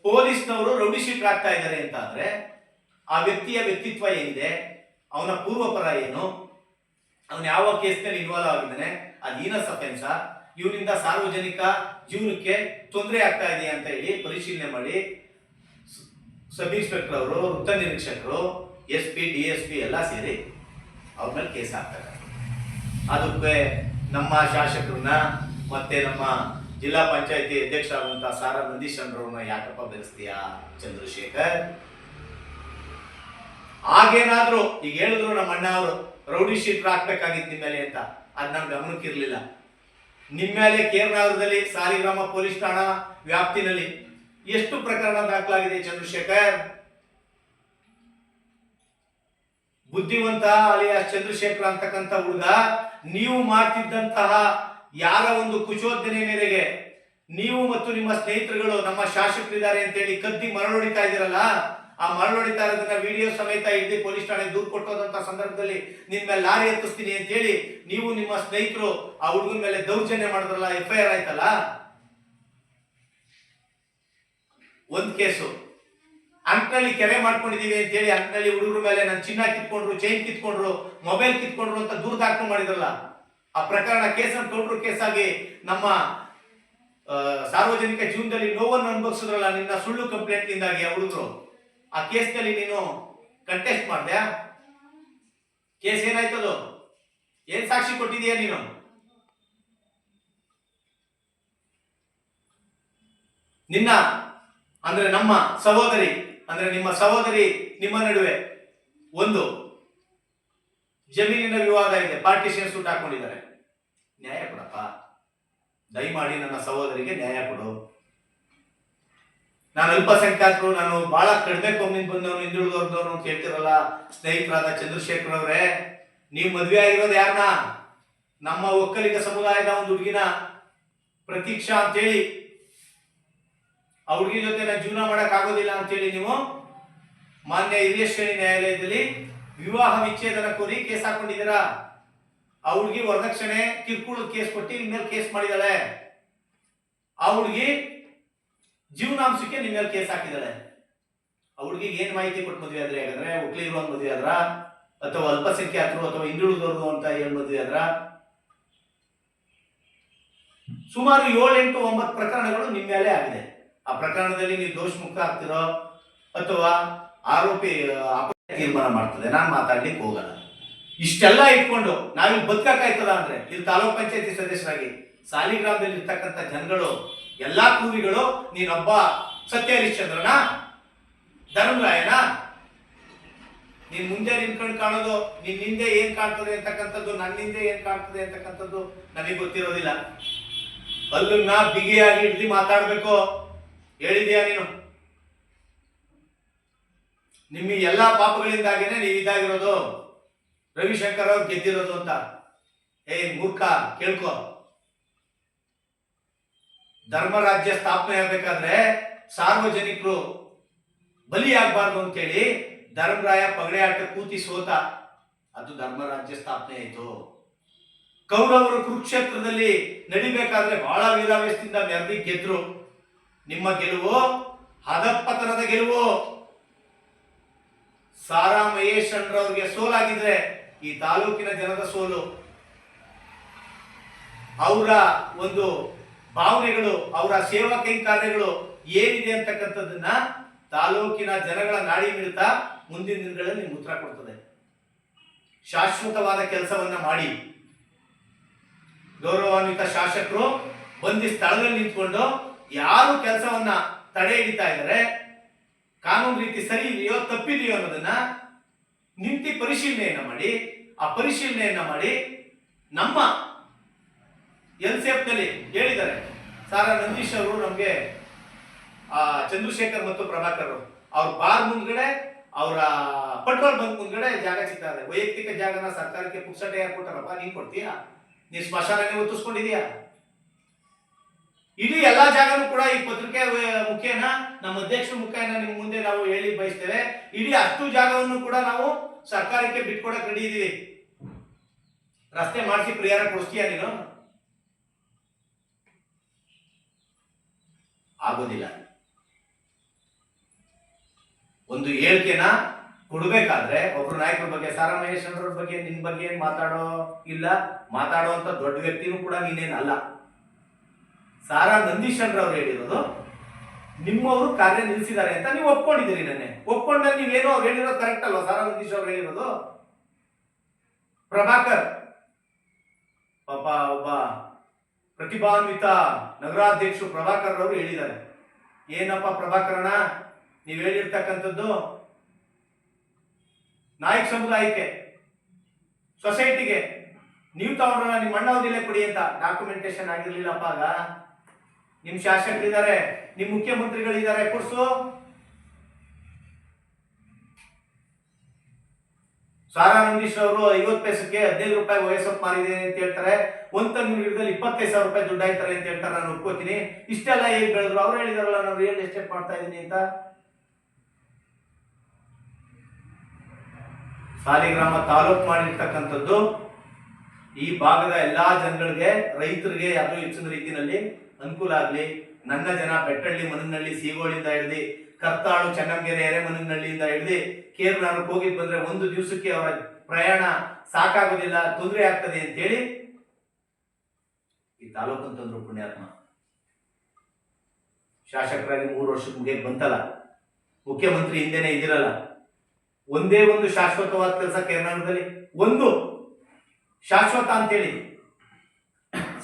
ಪೊಲೀಸ್ನವರು ರೌಡಿ ಶೀಟರ್ ಆಗ್ತಾ ಇದ್ದಾರೆ ಅಂತ ಅಂದ್ರೆ ಆ ವ್ಯಕ್ತಿಯ ವ್ಯಕ್ತಿತ್ವ ಏನಿದೆ, ಅವನ ಪೂರ್ವಪರ ಏನು, ಅವನು ಯಾವ ಕೇಸ್ನಲ್ಲಿ ಇನ್ವಾಲ್ವ್ ಆಗಿದ್ದಾನೆ, ಅದು ಹೀನಸ್ ಅಫೆನ್ಸ್, ಇವನಿಂದ ಸಾರ್ವಜನಿಕ ಜೀವನಕ್ಕೆ ತೊಂದರೆ ಆಗ್ತಾ ಇದೆಯಾ ಅಂತ ಹೇಳಿ ಪರಿಶೀಲನೆ ಮಾಡಿ ಸಬ್ ಇನ್ಸ್ಪೆಕ್ಟರ್ ಅವರು, ವೃತ್ತ ನಿರೀಕ್ಷಕರು, SP DSP ಎಲ್ಲ ಸೇರಿ ಅವ್ರ ಮೇಲೆ ಕೇಸ್ ಹಾಕ್ತಾರೆ. ಅದಕ್ಕೆ ನಮ್ಮ ಶಾಸಕರನ್ನ ಮತ್ತೆ ನಮ್ಮ ಜಿಲ್ಲಾ ಪಂಚಾಯತಿ ಅಧ್ಯಕ್ಷ ಆಗುವಂತಹ ಸಾರಾ ನಂದೀಶ್ ಅವ್ರನ್ನ ಯಾಕಪ್ಪ ಬೆರೆಸ್ತೀಯಾ ಚಂದ್ರಶೇಖರ್? ಹಾಗೇನಾದ್ರು ಈಗ ಹೇಳಿದ್ರು ನಮ್ಮ ಅಣ್ಣ ಅವರು ರೌಡಿ ಶೀಟರ್ ಹಾಕ್ಬೇಕಾಗಿತ್ತು ನಿಮ್ಮ ಮೇಲೆ ಅಂತ, ಅದ್ ನನ್ ಗಮನಕ್ಕೆ ಇರ್ಲಿಲ್ಲ. ನಿಮ್ಮ ಮೇಲೆ ಕೇರನಗರದಲ್ಲಿ ಸಾಲಿಗ್ರಾಮ ಪೊಲೀಸ್ ಠಾಣಾ ವ್ಯಾಪ್ತಿನಲ್ಲಿ ಎಷ್ಟು ಪ್ರಕರಣ ದಾಖಲಾಗಿದೆ ಚಂದ್ರಶೇಖರ್? ಬುದ್ಧಿವಂತ ಅಲಿಯಾಸ್ ಚಂದ್ರಶೇಖರ್ ಅಂತಕ್ಕಂಥ ಹುಡುಗ ನೀವು ಮಾಡ್ತಿದ್ದಂತಹ ಯಾರ ಒಂದು ಕುಚೋದ್ಯನೆ ಮೇರೆಗೆ ನೀವು ಮತ್ತು ನಿಮ್ಮ ಸ್ನೇಹಿತರುಗಳು ನಮ್ಮ ಶಾಸಕರಿದ್ದಾರೆ ಅಂತೇಳಿ ಕದ್ದಿ ಮರಳೊಡಿತಾ ಇದ್ದೀರಲ್ಲ, ಆ ಮರಳೊಡಿತಾ ಇರೋದನ್ನ ವಿಡಿಯೋ ಸಮೇತ ಹಿಡಿದು ಪೊಲೀಸ್ ಠಾಣೆ ದೂರು ಕೊಟ್ಟೋದಂತ ಸಂದರ್ಭದಲ್ಲಿ ನಿಮ್ ಮೇಲೆ ಲಾರಿ ಎತ್ತಿಸ್ತೀನಿ ಅಂತ ಹೇಳಿ ನೀವು ನಿಮ್ಮ ಸ್ನೇಹಿತರು ಆ ಹುಡುಗನ ಮೇಲೆ ದೌರ್ಜನ್ಯ ಮಾಡಿದ್ರಲ್ಲ, FIR ಆಯ್ತಲ್ಲ. ಒಂದ್ ಕೇಸು ಅಂಕನಲ್ಲಿ ಕೆರೆ ಮಾಡ್ಕೊಂಡಿದೀವಿ ಅಂತ ಹೇಳಿ ಅಂಕನಲ್ಲಿ ಹುಡುಗರ ಮೇಲೆ ನನ್ನ ಚಿನ್ನ ಕಿತ್ಕೊಂಡ್ರು, ಚೈನ್ ಕಿತ್ಕೊಂಡ್ರು, ಮೊಬೈಲ್ ಕಿತ್ಕೊಂಡ್ರು ಅಂತ ದೂರ ದಾಖಲು ಮಾಡಿದ್ರಲ್ಲ, ಆ ಪ್ರಕರಣ ಕೇಸನ್ನು ಕೌಂಟ್ರು ಕೇಸಾಗಿ ನಮ್ಮ ಸಾರ್ವಜನಿಕ ಜೀವನದಲ್ಲಿ ನೋವನ್ನು ಅನುಭವಿಸಿದ್ರಲ್ಲ ನಿನ್ನ ಸುಳ್ಳು ಕಂಪ್ಲೇಂಟ್ ಇಂದಾಗಿ ಆ ಹುಡುಗರು. ಆ ಕೇಸ್ನಲ್ಲಿ ನೀನು ಕಂಟೆಸ್ಟ್ ಮಾಡ್ದೆ. ಕೇಸ್ ಏನಾಯ್ತದು? ಏನ್ ಸಾಕ್ಷಿ ಕೊಟ್ಟಿದೀಯ ನೀನು? ನಿನ್ನ ಅಂದ್ರೆ ನಮ್ಮ ಸಹೋದರಿ ಅಂದ್ರೆ ನಿಮ್ಮ ಸಹೋದರಿ ನಿಮ್ಮ ನಡುವೆ ಒಂದು ಜಮೀನಿನ ವಿವಾದ ಇದೆ, ಪಾರ್ಟಿಷನ್ ಸೂಟ್ ಹಾಕೊಂಡಿದ್ದಾರೆ. ನ್ಯಾಯ ಕೊಡಪ್ಪ, ದಯಮಾಡಿ ನನ್ನ ಸಹೋದರಿಗೆ ನ್ಯಾಯ ಕೊಡು. ನಾನು ಅಲ್ಪಸಂಖ್ಯಾತರು, ನಾನು ಬಹಳ ಕಡಿಮೆ ಕೊಮ್ಮಿಂದ ಬಂದವನು, ಹಿಂದುಳಿದವ್ರದವನು ಅಂತ ಹೇಳ್ತಿರಲ್ಲ ಸ್ನೇಹಿತರಾದ ಚಂದ್ರಶೇಖರ್ ಅವರೇ, ನೀವು ಮದ್ವೆ ಆಗಿರೋದು ಯಾರನ್ನ? ನಮ್ಮ ಒಕ್ಕಲಿಗ ಸಮುದಾಯದ ಒಂದು ಹುಡುಗಿನ ಪ್ರತೀಕ್ಷಾ ಅಂತೇಳಿ ಆ ಹುಡುಗಿ ಜೊತೆ ನಾನು ಜೀವನ ಮಾಡಕ್ ಆಗೋದಿಲ್ಲ ಅಂತೇಳಿ ನೀವು ಮಾನ್ಯ ಹಿರಿಯ ಶ್ರೇಣಿ ನ್ಯಾಯಾಲಯದಲ್ಲಿ ವಿವಾಹ ವಿಚ್ಛೇದನ ಕೋರಿ ಕೇಸ್ ಹಾಕೊಂಡಿದ್ದೀರಾ. ಆ ಹುಡುಗಿ ವರದಕ್ಷಿಣೆ ಕಿರುಕುಳದ ಕೇಸ್ ಕೊಟ್ಟು ನಿಮ್ಮ ಮೇಲೆ ಕೇಸ್ ಮಾಡಿದಾಳೆ. ಆ ಹುಡುಗಿ ಜೀವನಾಂಶಕ್ಕೆ ನಿಮ್ಮ ಮೇಲೆ ಕೇಸ್ ಹಾಕಿದಾಳೆ. ಆ ಹುಡುಗಿಗೆ ಏನ್ ಮಾಹಿತಿ ಕೊಟ್ಟು ಮದುವೆ ಆದ್ರೆ? ಹಾಗಾದ್ರೆ ಒಕ್ಕಲಿಗರು ಅಂತ ಮದುವೆ ಆದ್ರ, ಅಥವಾ ಅಲ್ಪಸಂಖ್ಯಾತರು ಅಥವಾ ಹಿಂದುಳಿದವರು ಅಂತ ಹೇಳಿ ಮದುವೆ ಆದ್ರ? ಸುಮಾರು 7, 8, 9 ಪ್ರಕರಣಗಳು ನಿಮ್ಮ ಮೇಲೆ ಆಗಿದೆ. ಆ ಪ್ರಕರಣದಲ್ಲಿ ನೀವು ದೋಷ ಮುಕ್ತ ಆಗ್ತಿರೋ ಅಥವಾ ಆರೋಪಿ ತೀರ್ಮಾನ ಮಾಡ್ತದೆ. ನಾನು ಮಾತಾಡ್ಲಿಕ್ಕೆ ಹೋಗಲ್ಲ. ಇಷ್ಟೆಲ್ಲ ಇಟ್ಕೊಂಡು ನಾವಿಲ್ಲಿ ಬದುಕಾಯ್ತದ ಅಂದ್ರೆ ಇಲ್ಲಿ ತಾಲೂಕ್ ಪಂಚಾಯತಿ ಸದಸ್ಯರಾಗಿ ಸಾಲಿಗ್ರಾಮದಲ್ಲಿ ಇರ್ತಕ್ಕಂಥ ಜನಗಳು ಎಲ್ಲಾ ಕೂವಿಗಳು ನೀನೊಬ್ಬ ಸತ್ಯ ಹರಿಶ್ಚಂದ್ರನ, ಧರ್ಮರಾಯನ, ನೀನ್ ಮುಂದೆ ನಿಂತ್ಕೊಂಡು ಕಾಣೋದು ನಿನ್ ಹಿಂದೆ ಏನ್ ಕಾಣ್ತದೆ ಅಂತಕ್ಕಂಥದ್ದು, ನನ್ನ ಹಿಂದೆ ಏನ್ ಕಾಣ್ತದೆ ಅಂತಕ್ಕಂಥದ್ದು ನನಗೆ ಗೊತ್ತಿರೋದಿಲ್ಲ. ಅಲ್ಲನ್ನ ಬಿಗಿಯಾಗಿ ಹಿಡ್ದು ಮಾತಾಡ್ಬೇಕು. ಹೇಳಿದ್ಯಾ ನೀನು? ನಿಮ್ಮ ಎಲ್ಲಾ ಪಾಪಗಳಿಂದಾಗಿನೇ ನೀವು ಇದಾಗಿರೋದು, ರವಿಶಂಕರ್ ಅವ್ರು ಗೆದ್ದಿರೋದು ಅಂತ. ಮೂರ್ಖ, ಕೇಳ್ಕೊ. ಧರ್ಮರಾಜ್ಯ ಸ್ಥಾಪನೆ ಆಗ್ಬೇಕಾದ್ರೆ ಸಾರ್ವಜನಿಕರು ಬಲಿಯಾಗಬಾರ್ದು ಅಂತೇಳಿ ಧರ್ಮರಾಯ ಪಗಡೆ ಆಟ ಕೂತಿ ಸೋತ. ಅದು ಧರ್ಮರಾಜ್ಯ ಸ್ಥಾಪನೆ ಆಯ್ತು. ಕೌರವರು ಕುರುಕ್ಷೇತ್ರದಲ್ಲಿ ನಡಿಬೇಕಾದ್ರೆ ಬಹಳ ವೀರಾವೇಶದಿಂದ ಮೆರೆದಿ ಗೆದ್ರು. ನಿಮ್ಮ ಗೆಲುವು ಹದಪತನದ ಗೆಲುವು. ಸಾರಾ ಮಹೇಶ್ ಅವ್ರಿಗೆ ಸೋಲಾಗಿದ್ರೆ ಈ ತಾಲೂಕಿನ ಜನದ ಸೋಲು. ಅವರ ಒಂದು ಭಾವನೆಗಳು, ಅವರ ಸೇವಾ ಕೈಂಕರ್ಯಗಳು ಏನಿದೆ ಅಂತಕ್ಕಂಥದ್ದನ್ನ ತಾಲೂಕಿನ ಜನಗಳ ನಾಡಿ ಮಿಡಿತ ಮುಂದಿನ ದಿನಗಳಲ್ಲಿ ನಿಮ್ಗೆ ಉತ್ತರ ಕೊಡ್ತದೆ. ಶಾಶ್ವತವಾದ ಕೆಲಸವನ್ನ ಮಾಡಿ. ಗೌರವಾನ್ವಿತ ಶಾಸಕರು ಬಂದಿ ಸ್ಥಳದಲ್ಲಿ ನಿಂತ್ಕೊಂಡು ಯಾರು ಕೆಲಸವನ್ನ ತಡೆ ಹಿಡಿತಾ ಇದ್ದಾರೆ, ಕಾನೂನು ರೀತಿ ಸರಿ ಇದೆಯೋ ತಪ್ಪಿದೆಯೋ ಅನ್ನೋದನ್ನ ನಿಂತು ಪರಿಶೀಲನೆಯನ್ನ ಮಾಡಿ. ಆ ಪರಿಶೀಲನೆಯನ್ನ ಮಾಡಿ ನಮ್ಮ LCF ನಲ್ಲಿ ಹೇಳಿದ್ದಾರೆ. ಸಾರಾ ನಂದೀಶ್ ಅವರು ನಮ್ಗೆ ಚಂದ್ರಶೇಖರ್ ಮತ್ತು ಪ್ರಭಾಕರ್ ಅವ್ರ ಬಾರ್ ಮುಂದ್ಗಡೆ, ಅವರ ಪೆಟ್ರೋಲ್ ಬಂಕ್ ಮುಂದ್ಗಡೆ ಜಾಗ ಸಿಗ್ತಾರೆ. ವೈಯಕ್ತಿಕ ಜಾಗನ ಸರ್ಕಾರಕ್ಕೆ ಪುಕ್ಸಟೆ ಯಾರು ಕೊಟ್ಟಾರಪ್ಪ? ನೀನ್ ಕೊಡ್ತೀಯಾ? ನೀನ್ ಸ್ಮಶಾನಕ್ಕೆ ಒತ್ತಿಸ್ಕೊಂಡಿದೀಯಾ? ಇಡೀ ಎಲ್ಲಾ ಜಾಗನೂ ಕೂಡ ಈ ಪತ್ರಿಕೆ ಮುಖೇನ, ನಮ್ಮ ಅಧ್ಯಕ್ಷರ ಮುಖೇನ ನಿಮ್ ಮುಂದೆ ನಾವು ಹೇಳಿ ಬಯಸ್ತೇವೆ. ಇಡೀ ಅಷ್ಟು ಜಾಗವನ್ನು ಕೂಡ ನಾವು ಸರ್ಕಾರಕ್ಕೆ ಬಿಟ್ಕೊಡಕ್ ರೆಡಿ ಇದೀವಿ. ರಸ್ತೆ ಮಾಡಿಸಿ ಪರಿಹಾರ ಕೊಡಿಸ್ತೀಯಾ ನೀನು? ಆಗೋದಿಲ್ಲ. ಒಂದು ಹೇಳಿಕೆನ ಕೊಡ್ಬೇಕಾದ್ರೆ ಒಬ್ರು ನಾಯಕರ ಬಗ್ಗೆ, ಸಾರಾ ಮಹೇಶ್ ಅವ್ರ ಬಗ್ಗೆ, ನಿನ್ ಬಗ್ಗೆ ಏನ್ ಮಾತಾಡೋ ಇಲ್ಲ, ಮಾತಾಡೋ ಅಂತ ದೊಡ್ಡ ವ್ಯಕ್ತಿನೂ ಕೂಡ ನೀನೇನಲ್ಲ. ಸಾರಾ ನಂದೀಶ್ ಅವ್ರು ಹೇಳಿರೋದು ನಿಮ್ಮವರು ಕಾರ್ಯ ನಿಲ್ಲಿಸಿದ್ದಾರೆ ಅಂತ ನೀವು ಒಪ್ಕೊಂಡಿದ್ದೀರಿ. ನೆನ್ನೆ ಒಪ್ಕೊಂಡಾಗ ನೀವೇನೋ ಅವ್ರು ಹೇಳಿರೋದು ಕರೆಕ್ಟ್ ಅಲ್ವಾ? ಸಾರಾ ನಂದೀಶ್ ಅವ್ರು ಹೇಳಿರೋದು. ಪ್ರಭಾಕರ್ ಪಾಪ ಒಬ್ಬ ಪ್ರತಿಭಾನ್ವಿತ ನಗರಾಧ್ಯಕ್ಷರು ಪ್ರಭಾಕರ್ ಅವರು ಹೇಳಿದ್ದಾರೆ. ಏನಪ್ಪ ಪ್ರಭಾಕರಣ, ನೀವು ಹೇಳಿರ್ತಕ್ಕಂಥದ್ದು ನಾಯಕ ಸಮುದಾಯಕ್ಕೆ, ಸೊಸೈಟಿಗೆ ನೀವು ತಗೊಂಡ್ರ ನಿಮ್ಮ ಅಣ್ಣವದಿಲ್ಲ ಕೊಡಿ ಅಂತ ಡಾಕ್ಯುಮೆಂಟೇಶನ್ ಆಗಿರ್ಲಿಲ್ಲಪ್ಪ. ಆಗ ನಿಮ್ ಶಾಸಕರಿದ್ದಾರೆ, ನಿಮ್ ಮುಖ್ಯಮಂತ್ರಿಗಳಿದ್ದಾರೆ, ಕೊಡ್ಸು. ಸಾರಾ ನಂದೀಶ್ ಅವರು 50 ಪೈಸಕ್ಕೆ 15 ರೂಪಾಯಿ OSF ಮಾರಿದೆ ಅಂತ ಹೇಳ್ತಾರೆ. ಒಂದ್ ತಂಗಿನ ಗಿಡದಲ್ಲಿ 25,000 ರೂಪಾಯಿ ದುಡ್ಡು ಆಯ್ತಾರೆ ಅಂತ ಹೇಳ್ತಾರೆ. ನಾನು ಒಪ್ಕೋತೀನಿ. ಇಷ್ಟೆಲ್ಲ ಹೇಗ್ ಬೆಳೆದ್ರು? ಅವ್ರು ಹೇಳಿದಾರಲ್ಲ ನಾನು ರಿಯಲ್ ಎಸ್ಟೇಟ್ ಮಾಡ್ತಾ ಇದ್ದೀನಿ ಅಂತ. ಸಾಲಿಗ್ರಾಮ ತಾಲೂಕು ಮಾಡಿರ್ತಕ್ಕಂಥದ್ದು ಈ ಭಾಗದ ಎಲ್ಲಾ ಜನಗಳಿಗೆ, ರೈತರಿಗೆ ಯಾವುದೋ ಹೆಚ್ಚಿನ ರೀತಿಯಲ್ಲಿ ಅನುಕೂಲ ಆಗ್ಲಿ. ನನ್ನ ಜನ ಬೆಟ್ಟಳ್ಳಿ, ಮನನಹಳ್ಳಿ, ಸೀಗೋಳಿಂದ ಹಿಡಿದು ಕರ್ತಾಳು, ಚನ್ನಂಗೆರೆ, ಎರೆಮನಹಳ್ಳಿಯಿಂದ ಹಿಡಿದು ಕೇರಳಕ್ಕೆ ಹೋಗಿದ್ ಬಂದ್ರೆ ಒಂದು ದಿವಸಕ್ಕೆ ಅವರ ಪ್ರಯಾಣ ಸಾಕಾಗೋದಿಲ್ಲ, ತೊಂದರೆ ಆಗ್ತದೆ ಅಂತೇಳಿ ಈ ತಾಲೂಕು ಅಂತಂದ್ರು ಪುಣ್ಯಾತ್ಮ. ಶಾಸಕರಾಗಿ 3 ವರ್ಷಕ್ಕೆ ಮುಗಿಯಕ್ ಬಂತಲ್ಲ, ಮುಖ್ಯಮಂತ್ರಿ ಹಿಂದೆನೆ ಇದಿರಲ್ಲ. ಒಂದೇ ಒಂದು ಶಾಶ್ವತವಾದ ಕೆಲಸ ಕರ್ನಾಟಕದಲ್ಲಿ, ಒಂದು ಶಾಶ್ವತ ಅಂತೇಳಿ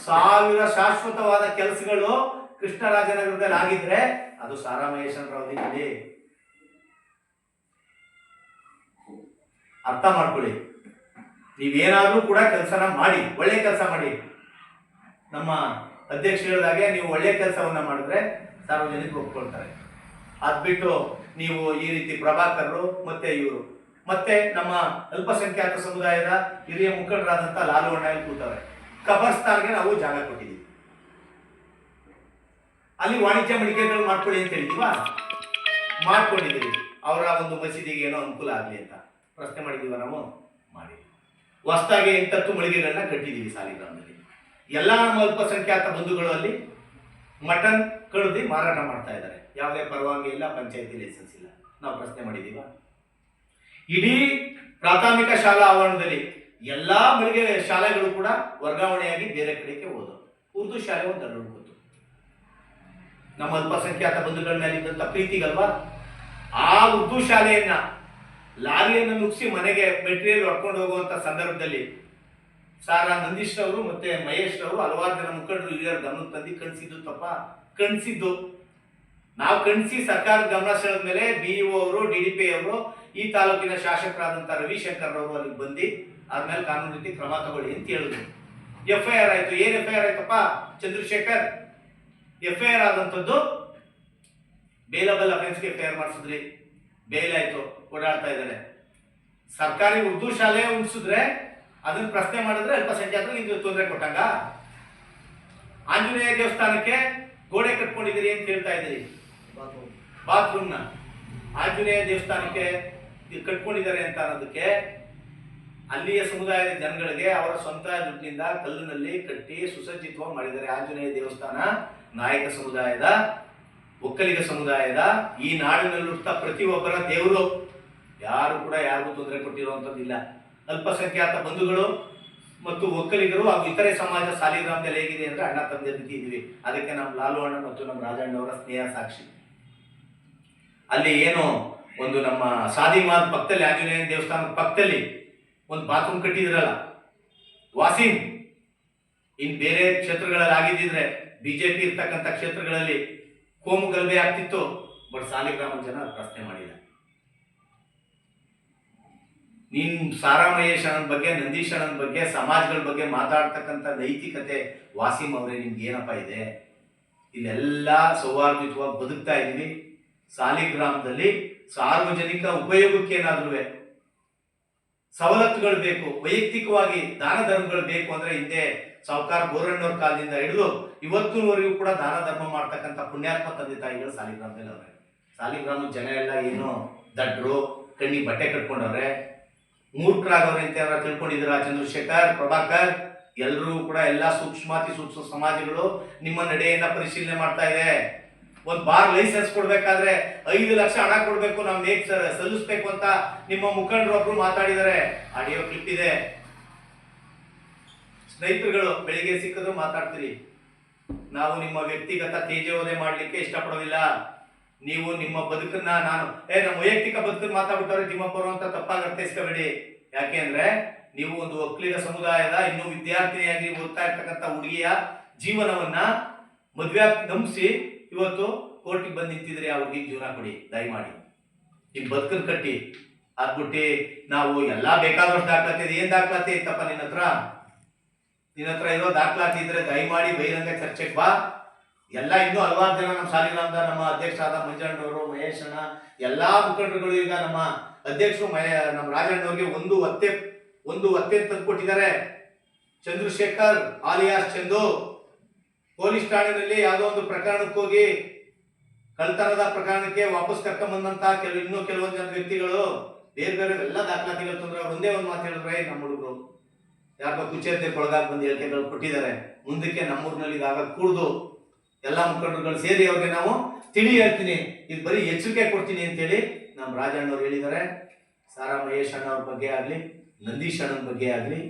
1000 ಶಾಶ್ವತವಾದ ಕೆಲಸಗಳು ಕೃಷ್ಣರಾಜನಗರದಲ್ಲಿ ಆಗಿದ್ರೆ ಅದು ಸಾರಾ ಮಹೇಶ್ ಅವರಿಗೆ. ಅರ್ಥ ಮಾಡ್ಕೊಳ್ಳಿ. ನೀವೇನಾದ್ರೂ ಕೂಡ ಕೆಲಸನ ಮಾಡಿ, ಒಳ್ಳೆ ಕೆಲಸ ಮಾಡಿ. ನಮ್ಮ ಅಧ್ಯಕ್ಷ ಹೇಳಿದಾಗೆ ನೀವು ಒಳ್ಳೆ ಕೆಲಸವನ್ನ ಮಾಡಿದ್ರೆ ಸಾರ್ವಜನಿಕರು ಒಪ್ಕೊಳ್ತಾರೆ. ಅದ್ಬಿಟ್ಟು ನೀವು ಈ ರೀತಿ ಪ್ರಭಾಕರ್ರು ಮತ್ತೆ ಇವರು ಮತ್ತೆ ನಮ್ಮ ಅಲ್ಪಸಂಖ್ಯಾತ ಸಮುದಾಯದ ಹಿರಿಯ ಮುಖಂಡರಾದಂತ ಲಾಲು ಅಣ್ಣ ಕೂತವ್ರೆ. ಕಬರ್ಸ್ತಾನ್ಗೆ ನಾವು ಜಾಗ ಕೊಟ್ಟಿದ್ದೀವಿ. ಅಲ್ಲಿ ವಾಣಿಜ್ಯ ಮಳಿಗೆಗಳು ಮಾಡ್ಕೊಳ್ಳಿ ಅಂತ ಹೇಳಿದೀವಾ? ಮಾಡ್ಕೊಂಡಿದ್ದೀವಿ. ಅವರ ಒಂದು ಮಸೀದಿಗೆ ಏನೋ ಅನುಕೂಲ ಆಗಲಿ ಅಂತ ಪ್ರಶ್ನೆ ಮಾಡಿದೀವ ನಾವು? ಮಾಡಿ. ಹೊಸದಾಗಿ 8-10 ಮಳಿಗೆಗಳನ್ನ ಕಟ್ಟಿದ್ದೀವಿ ಸಾಲಿಗ್ರಾಮದಲ್ಲಿ. ಎಲ್ಲ ನಮ್ಮ ಅಲ್ಪಸಂಖ್ಯಾತ ಬಂಧುಗಳು ಅಲ್ಲಿ ಮಟನ್ ಕಡ್ದು ಮಾರಾಟ ಮಾಡ್ತಾ ಇದ್ದಾರೆ. ಯಾವುದೇ ಪರವಾನಗಿ ಇಲ್ಲ, ಪಂಚಾಯತಿ ಲೈಸೆನ್ಸ್ ಇಲ್ಲ. ನಾವು ಪ್ರಶ್ನೆ ಮಾಡಿದೀವ? ಇಡೀ ಪ್ರಾಥಮಿಕ ಶಾಲಾ ಆವರಣದಲ್ಲಿ ಎಲ್ಲಾ ಮಳಿಗೆ ಶಾಲೆಗಳು ಕೂಡ ವರ್ಗಾವಣೆಯಾಗಿ ಬೇರೆ ಕಡೆಗೆ ಹೋದವು. ಉರ್ದು ಶಾಲೆ ಒಂದು ದೊಡ್ಡ ಗೊತ್ತು. ನಮ್ಮ ಅಲ್ಪಸಂಖ್ಯಾತ ಬಂಧುಗಳ ಮೇಲೆ ಇದ್ದಂತ ಪ್ರೀತಿಗಲ್ವಾ ಆ ಉರ್ದು ಶಾಲೆಯನ್ನ ಲಾರಿಯನ್ನು ನುಗ್ಸಿ ಮನೆಗೆ ಮೆಟೀರಿಯಲ್ ಹೊಡ್ಕೊಂಡು ಹೋಗುವಂತ ಸಂದರ್ಭದಲ್ಲಿ ಸಾರಾ ನಂದೀಶ್ ಅವರು ಮತ್ತೆ ಮಹೇಶ್ ಅವರು ಹಲವಾರು ಜನ ಮುಖಂಡರು ಹಿರಿಯರ ಗಮನಕ್ಕೆ ತಂದು ಕಣಿಸಿದ್ದು ತಪ್ಪ. ಕಣಿಸಿದ್ದು ನಾವು ಕಣಿಸಿ ಸರ್ಕಾರದ ಗಮನ ಸೆಳೆದ ಮೇಲೆ BEO ಅವರು, DDP ಅವರು, ಈ ತಾಲೂಕಿನ ಶಾಸಕರಾದಂತಹ ರವಿಶಂಕರ್ ಅವರು ಅಲ್ಲಿಗೆ ಬಂದು ಆದ್ಮೇಲೆ ಕಾನೂನು ರೀತಿ ಕ್ರಮ ತಗೊಳ್ಳಿ ಅಂತ ಹೇಳಿದ್ರು. FIR ಆಯ್ತು. ಏನ್ FIR ಆಯ್ತಪ್ಪ ಚಂದ್ರಶೇಖರ್? FIR ಆದಂತದ್ದು ಬೇಲಬಲ್ ಅಫೆನ್ಸ್ಗೆ FIR ಮಾಡಿಸಿದ್ರಿ. ಬೇಲ್ ಆಯ್ತು, ಓಡಾಡ್ತಾ ಇದ್ದಾರೆ. ಸರ್ಕಾರಿ ಉರ್ದು ಶಾಲೆ ಉಳಿಸಿದ್ರೆ ಅದನ್ನ ಪ್ರಶ್ನೆ ಮಾಡಿದ್ರೆ ಅಲ್ಪಸಂಖ್ಯಾತರಿಗೆ ಇದು ತೊಂದರೆ ಕೊಟ್ಟಂಗ. ಆಂಜನೇಯ ದೇವಸ್ಥಾನಕ್ಕೆ ಗೋಡೆ ಕಟ್ಕೊಂಡಿದ್ದೀರಿ ಅಂತ ಹೇಳ್ತಾ ಇದ್ದೀರಿ. ಬಾತ್ರೂಮ್ನ ಆಂಜನೇಯ ದೇವಸ್ಥಾನಕ್ಕೆ ಕಟ್ಕೊಂಡಿದ್ದಾರೆ ಅಂತ ಅನ್ನೋದಕ್ಕೆ ಅಲ್ಲಿಯ ಸಮುದಾಯದ ಜನಗಳಿಗೆ ಅವರ ಸ್ವಂತ ದುಡ್ಡಿನಿಂದ ಕಲ್ಲಿನಲ್ಲಿ ಕಟ್ಟಿ ಸುಸಜ್ಜಿತವಾಗಿ ಮಾಡಿದ್ದಾರೆ. ಆಂಜನೇಯ ದೇವಸ್ಥಾನ ನಾಯಕ ಸಮುದಾಯದ, ಒಕ್ಕಲಿಗ ಸಮುದಾಯದ, ಈ ನಾಡಿನಲ್ಲಿರ್ತ ಪ್ರತಿಯೊಬ್ಬರ ದೇವರು. ಯಾರು ಕೂಡ ಯಾರಿಗೂ ತೊಂದರೆ ಕೊಟ್ಟಿರುವಂಥದ್ದಿಲ್ಲ. ಅಲ್ಪಸಂಖ್ಯಾತ ಬಂಧುಗಳು ಮತ್ತು ಒಕ್ಕಲಿಗರು ಹಾಗೂ ಇತರೆ ಸಮಾಜ ಸಾಲಿಗ್ರಾಮದಲ್ಲಿ ಹೇಗಿದೆ ಅಂದ್ರೆ ಅಣ್ಣ ತಂದೆ ರೀತಿ ಇದ್ವಿ. ಅದಕ್ಕೆ ನಮ್ಮ ಲಾಲು ಅಣ್ಣ ಮತ್ತು ನಮ್ಮ ರಾಜಣ್ಣವರ ಸ್ನೇಹ ಸಾಕ್ಷಿ. ಅಲ್ಲಿ ಏನು ಒಂದು ನಮ್ಮ ಸಾದಿಮಾದ ಪಕ್ಕದಲ್ಲಿ, ಆಂಜನೇಯ ದೇವಸ್ಥಾನದ ಪಕ್ಕದಲ್ಲಿ ಒಂದು ಬಾತ್ರೂಮ್ ಕಟ್ಟಿದ್ರಲ್ಲ ವಾಸಿಂ, ಇನ್ ಬೇರೆ ಕ್ಷೇತ್ರಗಳಲ್ಲಿ ಆಗಿದ್ದಿದ್ರೆ ಬಿಜೆಪಿ ಇರ್ತಕ್ಕಂಥ ಕ್ಷೇತ್ರಗಳಲ್ಲಿ ಕೋಮು ಗಲಭೆ ಆಗ್ತಿತ್ತು. ಬಟ್ ಸಾಲಿಗ್ರಾಮ ಜನ ಪ್ರಶ್ನೆ ಮಾಡಿಲ್ಲ. ನೀನ್ ಸಾರಾ ಮಹೇಶ್ ಅಣ್ಣನ ಬಗ್ಗೆ, ನಂದೀಶ್ ಅಣ್ಣನ ಬಗ್ಗೆ, ಸಮಾಜಗಳ ಬಗ್ಗೆ ಮಾತಾಡ್ತಕ್ಕಂಥ ನೈತಿಕತೆ ವಾಸಿಂ ಅವರೇ ನಿಮ್ಗೆ ಏನಪ್ಪ ಇದೆ? ಇಲ್ಲೆಲ್ಲ ಸೌಹಾರ್ದಯುತವಾಗಿ ಬದುಕ್ತಾ ಇದೀವಿ. ಸಾಲಿಗ್ರಾಮದಲ್ಲಿ ಸಾರ್ವಜನಿಕ ಉಪಯೋಗಕ್ಕೆ ಏನಾದ್ರೂ ಸವಲತ್ತುಗಳು ಬೇಕು, ವೈಯಕ್ತಿಕವಾಗಿ ದಾನ ಧರ್ಮಗಳು ಬೇಕು ಅಂದ್ರೆ ಹಿಂದೆ ಸಾವುಕಾರ ಬೋರಣ್ಣವ್ರ ಕಾಲದಿಂದ ಹಿಡಿದು ಇವತ್ತಿನವರೆಗೂ ಕೂಡ ದಾನ ಧರ್ಮ ಮಾಡ್ತಕ್ಕಂಥ ಪುಣ್ಯಾತ್ಮ ತಂದೆ ತಾಯಿಗಳು ಸಾಲಿಗ್ರಾಮದಲ್ಲಿ ಅವ್ರೆ. ಸಾಲಿಗ್ರಾಮದ ಜನ ಎಲ್ಲ ಏನು ದಡ್ರು, ಕಣ್ಣಿ ಬಟ್ಟೆ ಕಟ್ಕೊಂಡವ್ರೆ, ಮೂರ್ಖರಾಗವ್ರೆ ಅಂತ ಯಾರು ತಿಳ್ಕೊಂಡಿದ್ದೀರಾ? ಚಂದ್ರಶೇಖರ್, ಪ್ರಭಾಕರ್, ಎಲ್ಲರೂ ಕೂಡ ಎಲ್ಲಾ ಸೂಕ್ಷ್ಮಾತಿ ಸೂಕ್ಷ್ಮ ಸಮಾಜಗಳು ನಿಮ್ಮ ನಡೆಯನ್ನ ಪರಿಶೀಲನೆ ಮಾಡ್ತಾ ಇದೆ. ಒಂದ್ ಬಾರ್ ಲೈಸೆನ್ಸ್ ಕೊಡ್ಬೇಕಾದ್ರೆ 5 ಲಕ್ಷ ಹಣ ಕೊಡ್ಬೇಕು, ನಾವು ಮೇಕ್ ಸಲ್ಲಿಸ್ಬೇಕು ಅಂತ ನಿಮ್ಮ ಮುಖಂಡರು ಒಬ್ರು ಮಾತಾಡಿದ್ದಾರೆ. ಆಡಿಯೋ ಕ್ಲಿಪ್ ಇದೆ. ಸ್ನೇಹಿತರುಗಳು ಬೆಳಿಗ್ಗೆ ಸಿಕ್ಕಿದ್ರು ಮಾತಾಡ್ತೀರಿ. ನಾವು ನಿಮ್ಮ ವ್ಯಕ್ತಿಗತ ತೇಜೋವಧೆ ಮಾಡ್ಲಿಕ್ಕೆ ಇಷ್ಟಪಡೋದಿಲ್ಲ. ನೀವು ನಿಮ್ಮ ಬದುಕನ್ನ ನಮ್ಮ ವೈಯಕ್ತಿಕ ಬದುಕನ್ನು ಮಾತಾಡ್ಬಿಟ್ಟವ್ರೆ ತಿಮ್ಮಪ್ಪರು ಅಂತ ತಪ್ಪಾಗಿ ಅರ್ಥೈಸ್ಕೋಬೇಡಿ. ಯಾಕೆ ಅಂದ್ರೆ ನೀವು ಒಂದು ಒಕ್ಕಲಿಗ ಸಮುದಾಯದ ಇನ್ನೂ ವಿದ್ಯಾರ್ಥಿನಿಯಾಗಿ ಓದ್ತಾ ಇರ್ತಕ್ಕಂಥ ಹುಡುಗಿಯ ಜೀವನವನ್ನ ಮದ್ವೆ ನಂಬಿಸಿ ಇವತ್ತು ಕೋರ್ಟಿಗೆ ಬಂದು ನಿಂತಿದ್ರೆ ಆ ಹುಡುಗಿಗೆ ಜೀವನ ಕೊಡಿ ದಯಮಾಡಿ. ನಿಮ್ ಬದುಕನ್ ಕಟ್ಟಿ ಅದ್ಬಿಟ್ಟು ನಾವು ಎಲ್ಲಾ ಬೇಕಾದಷ್ಟು ದಾಖಲಾತಿ ಇದೆ. ಏನ್ ದಾಖಲಾತಿ ಐತಪ್ಪ ನಿನ್ನ ಹತ್ರ ಇರೋ ದಾಖಲಾತಿ ಇದ್ರೆ ದಯಮಾಡಿ ಬಹಿರಂಗ ಚರ್ಚೆಗೆ ಬಾ. ಎಲ್ಲ ಇನ್ನೂ ಹಲವಾರು ಜನ ನಮ್ಮ ಸಾಲಿಗ್ರಾಮದ ನಮ್ಮ ಅಧ್ಯಕ್ಷರಾದ ಮಂಜಣ್ಣವರು, ಮಹೇಶ್ ಅಣ್ಣ, ಎಲ್ಲಾ ಮುಖಂಡರುಗಳು ಈಗ ನಮ್ಮ ಅಧ್ಯಕ್ಷರು ನಮ್ಮ ರಾಜಣ್ಣವ್ರಿಗೆ ಒಂದು ಒತ್ತೆ ತಂದು ಕೊಟ್ಟಿದ್ದಾರೆ. ಚಂದ್ರಶೇಖರ್ ಆಲಿಯಾಸ್ ಚಂದು ಪೊಲೀಸ್ ಠಾಣೆಯಲ್ಲಿ ಯಾವುದೋ ಒಂದು ಪ್ರಕರಣಕ್ಕೆ ಹೋಗಿ ಕಳ್ತನದ ಪ್ರಕರಣಕ್ಕೆ ವಾಪಸ್ ಕರ್ಕೊಂಬಂದಂತ ಇನ್ನೂ ಕೆಲವೊಂದು ಜನ ವ್ಯಕ್ತಿಗಳು ಬೇರೆ ಎಲ್ಲ ದಾಖಲಾತಿಗಳು ತಂದ್ರೆ ಅವ್ರು ಒಂದೇ ಒಂದು ಮಾತು ಹೇಳಿದ್ರೆ, ನಮ್ಮ ಹುಡುಗರು ಯಾಕೋ ಕುಚೇರ್ತೆ ಕೊಳಗಾಗ ಬಂದು ಹೇಳಿಕೆಗಳು ಕೊಟ್ಟಿದ್ದಾರೆ, ಮುಂದಕ್ಕೆ ನಮ್ಮೂರಿನಲ್ಲಿ ಇದಾಗ ಕೂಡ್ದು ಎಲ್ಲ ಮುಖಂಡರುಗಳು ಸೇರಿ ಅವ್ರಿಗೆ ನಾವು ತಿಳಿ ಹೇಳ್ತೀನಿ, ಇದು ಬರೀ ಎಚ್ಚರಿಕೆ ಕೊಡ್ತೀನಿ ಅಂತೇಳಿ ನಮ್ಮ ರಾಜಣ್ಣವ್ರು ಹೇಳಿದ್ದಾರೆ. ಸಾರಾ ಮಹೇಶ್ ಅಣ್ಣವ್ರ ಬಗ್ಗೆ ಆಗ್ಲಿ, ನಂದೀಶ್ ಅಣ್ಣನ ಬಗ್ಗೆ ಆಗ್ಲಿ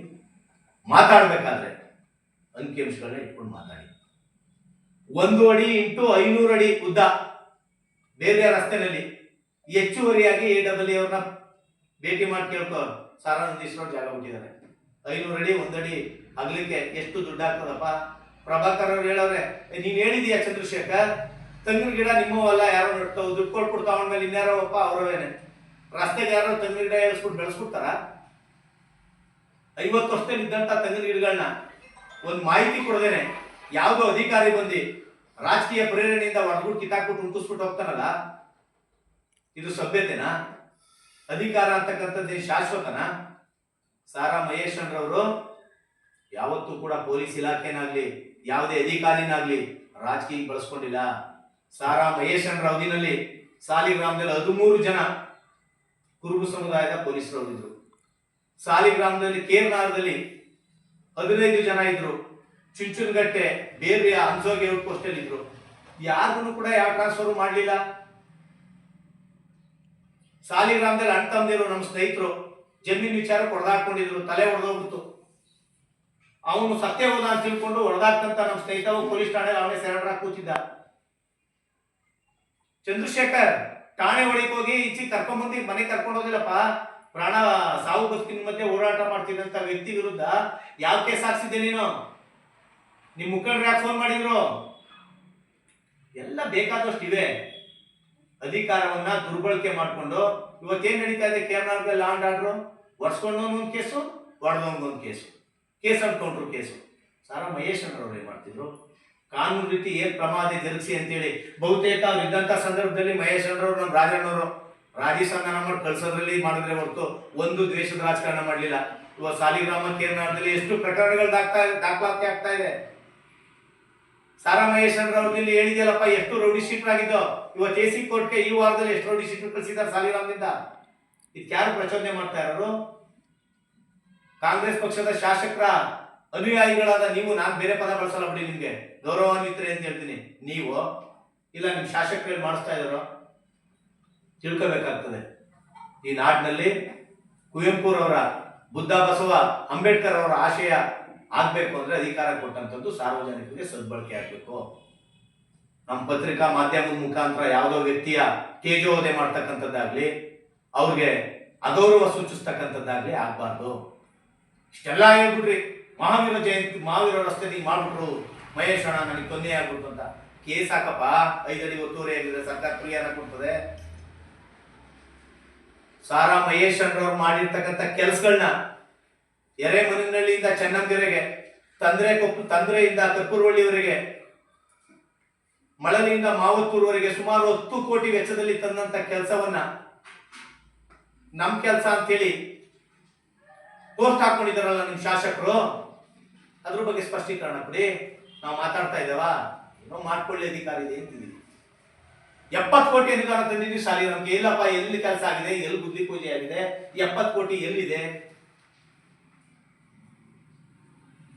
ಮಾತಾಡ್ಬೇಕಾದ್ರೆ ಅಂಕಿಅಂಶಗಳನ್ನ ಇಟ್ಕೊಂಡು ಮಾತಾಡಿ. 1 ಅಡಿ ಇಂಟು 500 ಅಡಿ ಉದ್ದ ಬೇರೆ ರಸ್ತೆನಲ್ಲಿ ಹೆಚ್ಚುವರಿಯಾಗಿ AWA ಅವ್ರನ್ನ ಭೇಟಿ ಮಾಡಿ ಕೇಳ್ಕೋ. ಸಾರಾ ನಂದೀಶ್ ಅವ್ರು ಜಾಗ ಬಿಟ್ಟಿದ್ದಾರೆ. 500 ಅಡಿ 1 ಅಡಿ ಅಗಲಿಕ್ಕೆ ಎಷ್ಟು ದುಡ್ಡು ಆಗ್ತದಪ್ಪ? ಪ್ರಭಾಕರ್ ಅವ್ರು ಹೇಳವ್ರೆ, ನೀನ್ ಹೇಳಿದೀಯ ಚಂದ್ರಶೇಖರ್, ತೆಂಗಿನ ಗಿಡ ನಿಮ್ಮವಲ್ಲ, ಯಾರೋ ನಡ್ತಾವ್, ದುಡ್ಡು ಕೊಟ್ಬಿಡ್ತಾವ ಅಂದ್ಮೇಲೆ ಇನ್ಯಾರೋಪ್ಪ ಅವ್ರವೇನೆ ರಸ್ತೆಗೆ ಯಾರೋ ತೆಂಗಿನ ಗಿಡ ಏಳ್ಸ್ಬಿಟ್ಟು ಬೆಳೆಸ್ಬಿಡ್ತಾರ? 50 ವರ್ಷದಲ್ಲಿ ಇದ್ದಂತ ತೆಂಗಿನ ಗಿಡಗಳನ್ನ ಒಂದು ಮಾಹಿತಿ ಕೊಡದೇನೆ ಯಾವುದೋ ಅಧಿಕಾರಿ ಬಂದು ರಾಜಕೀಯ ಪ್ರೇರಣೆಯಿಂದ ಹೊಡೆದ್ಬಿಟ್ಟು ಕಿತ್ತಾಕ್ಬಿಟ್ಟು ಉಂಟಿಸ್ಬಿಟ್ಟು ಹೋಗ್ತಾನಲ್ಲ, ಇದು ಸಭ್ಯತೆನಾ? ಅಧಿಕಾರ ಅಂತಕ್ಕಂಥದ್ದು ಶಾಶ್ವತನಾ? ಸಾರಾ ಮಹೇಶ್ ಅಣ್ಣರವರು ಯಾವತ್ತೂ ಕೂಡ ಪೊಲೀಸ್ ಇಲಾಖೆನಾಗ್ಲಿ ಯಾವುದೇ ಅಧಿಕಾರಿನಾಗ್ಲಿ ರಾಜಕೀಯ ಬಳಸ್ಕೊಂಡಿಲ್ಲ. ಸಾರಾ ಮಹೇಶನ್ ಅವಧಿನಲ್ಲಿ ಸಾಲಿಗ್ರಾಮದಲ್ಲಿ 13 ಜನ ಕುರುಬ ಸಮುದಾಯದ ಪೊಲೀಸರು ಇದ್ರು. ಸಾಲಿಗ್ರಾಮದಲ್ಲಿ ಕೇರ್ನಾರದಲ್ಲಿ 15 ಜನ ಇದ್ರು. ಚುಂಚುನಗಟ್ಟೆ ಬೇರೆ ಹಂಸೋಗೆ ಔಟ್ ಪೋಸ್ಟ್ ಅಲ್ಲಿ ಇದ್ರು. ಯಾರನ್ನು ಕೂಡ ಯಾವ ಟ್ರಾನ್ಸ್ಫರ್ ಮಾಡಲಿಲ್ಲ. ಸಾಲಿಗ್ರಾಮದಲ್ಲಿ ಅಣ್ಣ ತಮ್ಮದಿರು ನಮ್ಮ ಸ್ನೇಹಿತರು ಜಮೀನು ವಿಚಾರ ಹೊಡೆದಾಕೊಂಡಿದ್ರು, ತಲೆ ಹೊಡೆದೋಗ್ಬಿಡ್ತು. ಅವನು ಸತ್ಯ ಹೋದ ಅಂತ ತಿಳ್ಕೊಂಡು ಹೊಡೆದಾಕ್ತಂತ ನಮ್ಮ ಸ್ನೇಹಿತ ಪೊಲೀಸ್ ಠಾಣೆಯಲ್ಲಿ ಅವನೇ ಸೆರೆಂಡರ್ ಆಗಿ ಕೂತಿದ್ದ. ಚಂದ್ರಶೇಖರ್ ಠಾಣೆ ಒಳಗೆ ಹೋಗಿ ಈಚೆ ಕರ್ಕೊಂಡ್ಬಂದು ಮನೆ ಕರ್ಕೊಂಡು ಹೋದಿಲ್ಲಪ್ಪ, ಪ್ರಾಣ ಸಾವು ಬದುಕಿನ ಮಧ್ಯೆ ಹೋರಾಟ ಮಾಡ್ತಿದ್ದಂತ ವ್ಯಕ್ತಿ ವಿರುದ್ಧ ಯಾವ ಕೇಸ್ ಹಾಕ್ಸಿದ್ದೆ ನೀನು? ನಿಮ್ ಮುಖಂಡ್ರು ಯಾಕೆ ಫೋನ್ ಮಾಡಿದ್ರು? ಎಲ್ಲ ಬೇಕಾದಷ್ಟು ಇವೆ. ಅಧಿಕಾರವನ್ನ ದುರ್ಬಳಕೆ ಮಾಡ್ಕೊಂಡು ಇವತ್ತೇನ್ ನಡೀತಾ ಇದೆ ಕೇರಳದಲ್ಲಿ ಲಾ ಅಂಡ್ ಆರ್ಡರ್, ಒಡ್ಸ್ಕೊಂಡವನು ಒಂದು ಕೇಸು, ಹೊಡೆದವನಿಗೊಂದು ಕೇಸ್ ಅನ್ಕೊಂಡ್ರು ಕೇಸು. ಸಾರಾ ಮಹೇಶನ್ ಅವರು ಏನ್ ಮಾಡ್ತಿದ್ರು? ಕಾನೂನು ರೀತಿ ಏನ್ ಪ್ರಮಾದ ಜರುಗಿಸಿ ಅಂತೇಳಿ ಬಹುತೇಕ ಅವ್ರು ಇದ್ದಂತ ಸಂದರ್ಭದಲ್ಲಿ ಮಹೇಶನ್ ಅವರು ನಮ್ಮ ರಾಜಣ್ಣವರು ರಾಜಿ ಸಂಧಾನ ಮಾಡಿ ಕಳ್ಸೋದ್ರಲ್ಲಿ ಮಾಡಿದ್ರೆ ಹೊರತು ಒಂದು ದ್ವೇಷದ ರಾಜಕಾರಣ ಮಾಡಲಿಲ್ಲ. ಇವಾಗ ಸಾಲಿಗ್ರಾಮ ಕೇರಳದಲ್ಲಿ ಎಷ್ಟು ಪ್ರಕರಣಗಳು ದಾಖಲಾತಿ ಆಗ್ತಾ ಇದೆ. ಸಾರಾ ಮಹೇಶನ್ ಅವ್ರಲ್ಲಿ ಹೇಳಿದ್ಯಲ್ಲಪ್ಪ, ಎಷ್ಟು ರೌಡಿ ಶೀಟರ್ ಆಗಿದ್ದೋ. ಇವತ್ತು ಎಸಿ ಕೋರ್ಟ್ಗೆ ಈ ವಾರದಲ್ಲಿ ಎಷ್ಟು ರೌಡಿ ಶೀಟರ್ ಕಳಿಸಿದ್ದಾರೆ ಸಾಲಿಗ್ರಾಮದಿಂದ. ಇದಕ್ಯಾರು ಪ್ರಚೋದನೆ ಮಾಡ್ತಾ ಇರೋರು? ಕಾಂಗ್ರೆಸ್ ಪಕ್ಷದ ಶಾಸಕರ ಅನುಯಾಯಿಗಳಾದ ನೀವು, ನಾನು ಬೇರೆ ಪದ ಬಳಸಲ್ಲ ಬಿಡಿ, ನಿಮ್ಗೆ ಗೌರವಾನ್ವಿತರೆ ಅಂತ ಹೇಳ್ತೀನಿ. ನೀವು ಇಲ್ಲ ನಿಮ್ ಶಾಸಕರು ಮಾಡಿಸ್ತಾ ಇದಾರೋ ತಿಳ್ಕೋಬೇಕಾಗ್ತದೆ. ಈ ನಾಡಿನಲ್ಲಿ ಕುವೆಂಪುರವರ, ಬುದ್ಧ ಬಸವ ಅಂಬೇಡ್ಕರ್ ಅವರ ಆಶಯ ಆಗ್ಬೇಕು ಅಂದ್ರೆ ಅಧಿಕಾರ ಕೊಟ್ಟಂತದ್ದು ಸಾರ್ವಜನಿಕರಿಗೆ ಸದ್ಬಳಕೆ ಆಗ್ಬೇಕು. ನಮ್ಮ ಪತ್ರಿಕಾ ಮಾಧ್ಯಮದ ಮುಖಾಂತರ ಯಾವುದೋ ವ್ಯಕ್ತಿಯ ತೇಜೋವಧೆ ಮಾಡ್ತಕ್ಕಂಥದ್ದಾಗ್ಲಿ, ಅವ್ರಿಗೆ ಅಗೌರವ ಸೂಚಿಸ್ತಕ್ಕಂಥದ್ದಾಗ್ಲಿ ಆಗ್ಬಾರ್ದು. ಇಷ್ಟೆಲ್ಲ ಹೇಳ್ಬಿಡ್ರಿ, ಮಹಾವೀರ ಜಯಂತಿ ಮಹಾವೀರ ರಸ್ತೆ ಮಾಡ್ಬಿಟ್ರು, ಮಹೇಶ್ ಅಣ್ಣ ನನಗೆ ತೊಂದರೆ ಆಗ್ಬಿಡ್ತು ಅಂತ ಕೇಸ್ ಹಾಕಪ್ಪ. 5 ಅಡಿ ಒತ್ತುವರಿ ಆಗಿದ್ರೆ ಸರ್ಕಾರ ಪರಿಹಾರ ಕೊಡ್ತದೆ. ಸಾರಾ ಮಹೇಶ್ ಅವ್ರು ಮಾಡಿರ್ತಕ್ಕಂಥ ಕೆಲಸಗಳನ್ನ ಎರೆಮನಹಳ್ಳಿಯಿಂದ ಚೆನ್ನಂಗೆರೆಗೆ, ತಂದ್ರೆಯಿಂದ ಕರ್ಪೂರವಳ್ಳಿಯವರೆಗೆ, ಮಳಲಿಯಿಂದ ಮಾವತ್ತೂರ್ವರೆಗೆ ಸುಮಾರು 10 ಕೋಟಿ ವೆಚ್ಚದಲ್ಲಿ ತಂದಂತ ಕೆಲಸವನ್ನ ನಮ್ ಕೆಲಸ ಅಂತೇಳಿ ಪೋಸ್ಟ್ ಹಾಕೊಂಡಿದಾರಲ್ಲ ನಿಮ್ ಶಾಸಕರು, ಅದ್ರ ಬಗ್ಗೆ ಸ್ಪಷ್ಟೀಕರಣ ಕೊಡಿ. ನಾವು ಮಾತಾಡ್ತಾ ಇದ್ದೇವ, ಏನೋ ಮಾಡ್ಕೊಳ್ಳಿ ಅಧಿಕಾರ ಇದೆ ಅಂತಿದ್ದೀವಿ. 70 ಕೋಟಿ ಅನುದಾನ ತಂದಿದ್ದೀವಿ ಸಾಲಿಗ್ರಾಮಕ್ಕೆ. ಇಲ್ಲಪ್ಪ, ಎಲ್ಲಿ ಕೆಲಸ ಆಗಿದೆ, ಎಲ್ಲಿ ಬುದ್ಧಿ ಪೂಜೆ ಆಗಿದೆ, 70 ಕೋಟಿ ಎಲ್ಲಿದೆ?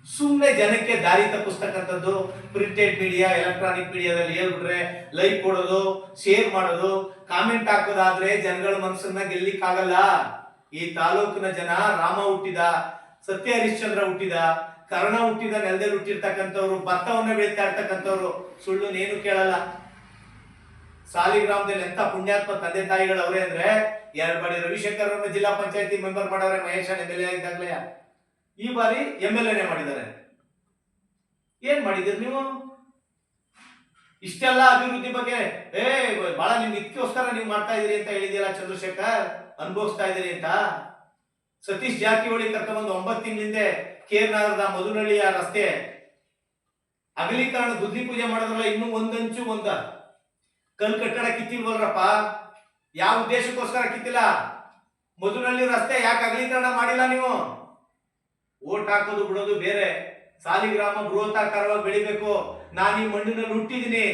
ಸುಮ್ಮನೆ ಜನಕ್ಕೆ ದಾರಿ ತಪ್ಪಿಸ್ತಕ್ಕಂಥದ್ದು. ಪ್ರಿಂಟೆಡ್ ಮೀಡಿಯಾ, ಎಲೆಕ್ಟ್ರಾನಿಕ್ ಮೀಡಿಯಾದಲ್ಲಿ ಹೇಳ್ಬಿಟ್ರೆ ಲೈಕ್ ಕೊಡೋದು, ಶೇರ್ ಮಾಡೋದು, ಕಾಮೆಂಟ್ ಹಾಕೋದಾದ್ರೆ ಜನಗಳ ಮನಸ್ಸನ್ನ ಗೆಲ್ಲಿಕ್ಕಾಗಲ್ಲ. ಈ ತಾಲೂಕಿನ ಜನ ರಾಮ ಹುಟ್ಟಿದ, ಸತ್ಯ ಹರಿಶ್ಚಂದ್ರ ಹುಟ್ಟಿದ, ಕರ್ಣ ಹುಟ್ಟಿದ ನೆಲದಲ್ಲಿ ಹುಟ್ಟಿರ್ತಕ್ಕಂಥವ್ರು, ಭತ್ತವನ್ನ ಬೆಳೀತಾ ಇರ್ತಕ್ಕಂಥವ್ರು ಸುಳ್ಳುನೇನು ಕೇಳಲ್ಲ. ಸಾಲಿಗ್ರಾಮದಲ್ಲಿ ಎಂತ ಪುಣ್ಯಾತ್ಮ ತಂದೆ ತಾಯಿಗಳವ್ರೆ ಅಂದ್ರೆ, 2 ಬಾರಿ ರವಿಶಂಕರ್ ಅವ್ರನ್ನ ಜಿಲ್ಲಾ ಪಂಚಾಯತಿ ಮೆಂಬರ್ ಮಾಡವ್ರೆ. ಮಹೇಶ್ MLA ಆಗಿದ್ದಾಗಲೇ ಈ ಬಾರಿ MLA ಮಾಡಿದ್ದಾರೆ. ಏನ್ ಮಾಡಿದಿರಿ ನೀವು? ಇಷ್ಟೆಲ್ಲ ಅಭಿವೃದ್ಧಿ ಬಗ್ಗೆ ಬಹಳ ನಿಮ್ಗೆ ಇದಕ್ಕೋಸ್ಕರ ನೀವು ಮಾಡ್ತಾ ಇದೀರಿ ಅಂತ ಹೇಳಿದ್ಯಲ್ಲ ಚಂದ್ರಶೇಖರ್, ಅನುಭವಿಸ್ತಾ ಇದೀರಿ ಅಂತ. ಸತೀಶ್ ಜಾರಕಿಹೊಳಿ ಕರ್ಕೊಂಡ್ಬಂದು 9 ತಿಂಗಳಿಂದ ಕೇರ್ನಗರದ ಮಧುನಹಳ್ಳಿಯ ರಸ್ತೆ ಅಗಲೀಕರಣ ಬುದ್ಧಿ ಪೂಜೆ ಮಾಡಿದ್ರಲ್ಲ, ಇನ್ನೂ ಒಂದಂಚು ಕಲ್ ಕಟ್ಟಡ ಕಿತ್ತಿಲ್ವಲ್ರಪ್ಪ. ಯಾವ ಉದ್ದೇಶಕ್ಕೋಸ್ಕರ ಕಿತ್ತಿಲ್ಲ? ಮಧುನಹಳ್ಳಿ ರಸ್ತೆ ಯಾಕೆ ಅಗಲೀಕರಣ ಮಾಡಿಲ್ಲ ನೀವು? ಓಟ್ ಹಾಕೋದು ಬಿಡೋದು ಬೇರೆ. ಸಾಲಿಗ್ರಾಮ ಬೃಹತ್ತಾಕಾರವಾಗಿ ಬೆಳಿಬೇಕು, ನಾನು ಈ ಮಣ್ಣಿನಲ್ಲಿ ಹುಟ್ಟಿದೀನಿ,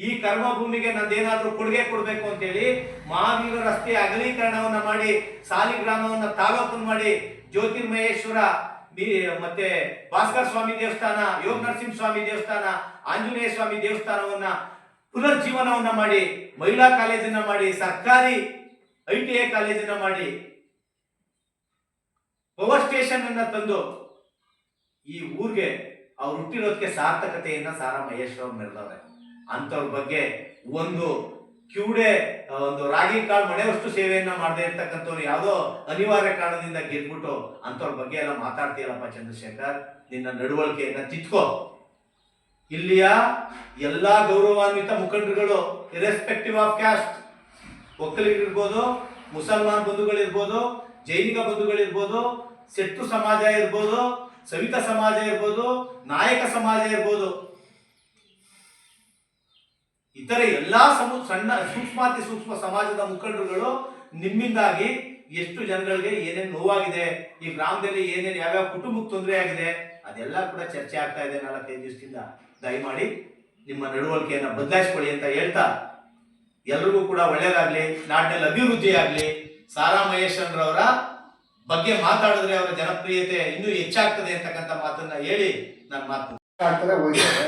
ಈ ಕರ್ಮ ಭೂಮಿಗೆ ನಂದೇನಾದ್ರೂ ಕೊಡುಗೆ ಕೊಡ್ಬೇಕು ಅಂತೇಳಿ ಮಹಾವೀರ ರಸ್ತೆ ಅಗಲೀಕರಣವನ್ನ ಮಾಡಿ, ಸಾಲಿಗ್ರಾಮವನ್ನ ತಾಲೂಕನ್ನು ಮಾಡಿ, ಜ್ಯೋತಿರ್ಮಹೇಶ್ವರ ಮತ್ತೆ ಭಾಸ್ಕರ ಸ್ವಾಮಿ ದೇವಸ್ಥಾನ, ಯೋಗ ನರಸಿಂಹ ಸ್ವಾಮಿ ದೇವಸ್ಥಾನ, ಆಂಜನೇಯ ಸ್ವಾಮಿ ದೇವಸ್ಥಾನವನ್ನ ಪುನರ್ಜೀವನವನ್ನ ಮಾಡಿ, ಮಹಿಳಾ ಕಾಲೇಜನ್ನ ಮಾಡಿ, ಸರ್ಕಾರಿ ITI ಕಾಲೇಜನ್ನ ಮಾಡಿ, ಪವರ್ ಸ್ಟೇಷನ್ ಅನ್ನ ತಂದು ಈ ಊರಿಗೆ ಅವ್ರು ಹುಟ್ಟಿರೋದಕ್ಕೆ ಸಾರ್ಥಕತೆಯನ್ನ ಸಾರಾ ಮಹೇಶ್ ಅವ್ರು ಮೆರೆದವ್ರೆ. ಅಂತವ್ರ ಬಗ್ಗೆ ಒಂದು ರಾಗಿ ಕಾಳು ಮನೆವಷ್ಟು ಸೇವೆಯನ್ನ ಮಾಡದೇ ಇರ್ತಕ್ಕಂಥವ್ರು ಯಾವುದೋ ಅನಿವಾರ್ಯ ಕಾರಣದಿಂದ ಗೆದ್ಬಿಟ್ಟು ಅಂತವ್ರ ಬಗ್ಗೆ ಎಲ್ಲ ಮಾತಾಡ್ತೀರಪ್ಪ ಚಂದ್ರಶೇಖರ್. ನಿನ್ನ ನಡವಳಿಕೆಯನ್ನ ತಿದ್ಕೋ. ಇಲ್ಲಿಯ ಎಲ್ಲಾ ಗೌರವಾನ್ವಿತ ಮುಖಂಡರುಗಳು, ಇರೆಸ್ಪೆಕ್ಟಿವ್ ಆಫ್ ಕ್ಯಾಸ್ಟ್, ಒಕ್ಕಲಿಗರಿರ್ಬೋದು, ಮುಸಲ್ಮಾನ್ ಬಂಧುಗಳಿರ್ಬೋದು, ಜೈನಿಕ ಬಂಧುಗಳಿರ್ಬೋದು, ಸೆಟ್ಟು ಸಮಾಜ ಇರ್ಬೋದು, ಸವಿತ ಸಮಾಜ ಇರ್ಬೋದು, ನಾಯಕ ಸಮಾಜ ಇರ್ಬೋದು, ಇತರೆ ಎಲ್ಲಾ ಸಣ್ಣ ಸೂಕ್ಷ್ಮಾತಿ ಸೂಕ್ಷ್ಮ ಸಮಾಜದ ಮುಖಂಡರುಗಳು ನಿಮ್ಮಿಂದಾಗಿ ಎಷ್ಟು ಜನಗಳಿಗೆ ಏನೇನು ನೋವಾಗಿದೆ, ಈ ಗ್ರಾಮದಲ್ಲಿ ಏನೇನು ಯಾವ್ಯಾವ ಕುಟುಂಬಕ್ಕೆ ತೊಂದರೆ ಆಗಿದೆ, ಅದೆಲ್ಲ ಕೂಡ ಚರ್ಚೆ ಆಗ್ತಾ ಇದೆ 4-5 ದಿವಸದಿಂದ. ದಯಮಾಡಿ ನಿಮ್ಮ ನಡವಳಿಕೆಯನ್ನ ಬದಲಾಯಿಸ್ಕೊಳ್ಳಿ ಅಂತ ಹೇಳ್ತಾ ಎಲ್ರಿಗೂ ಕೂಡ ಒಳ್ಳೇದಾಗ್ಲಿ, ನಾಡಿನಲ್ಲಿ ಅಭಿವೃದ್ಧಿ ಆಗ್ಲಿ. ಸಾರಾ ಮಹೇಶನ್ರವರ ಬಗ್ಗೆ ಮಾತಾಡಿದ್ರೆ ಅವರ ಜನಪ್ರಿಯತೆ ಇನ್ನೂ ಹೆಚ್ಚಾಗ್ತದೆ ಅಂತಕ್ಕಂಥ ಮಾತನ್ನ ಹೇಳಿ ನನ್ನ ಮಾತು ಆಗ್ತದೆ ಹೋಯ್ತಾರೆ.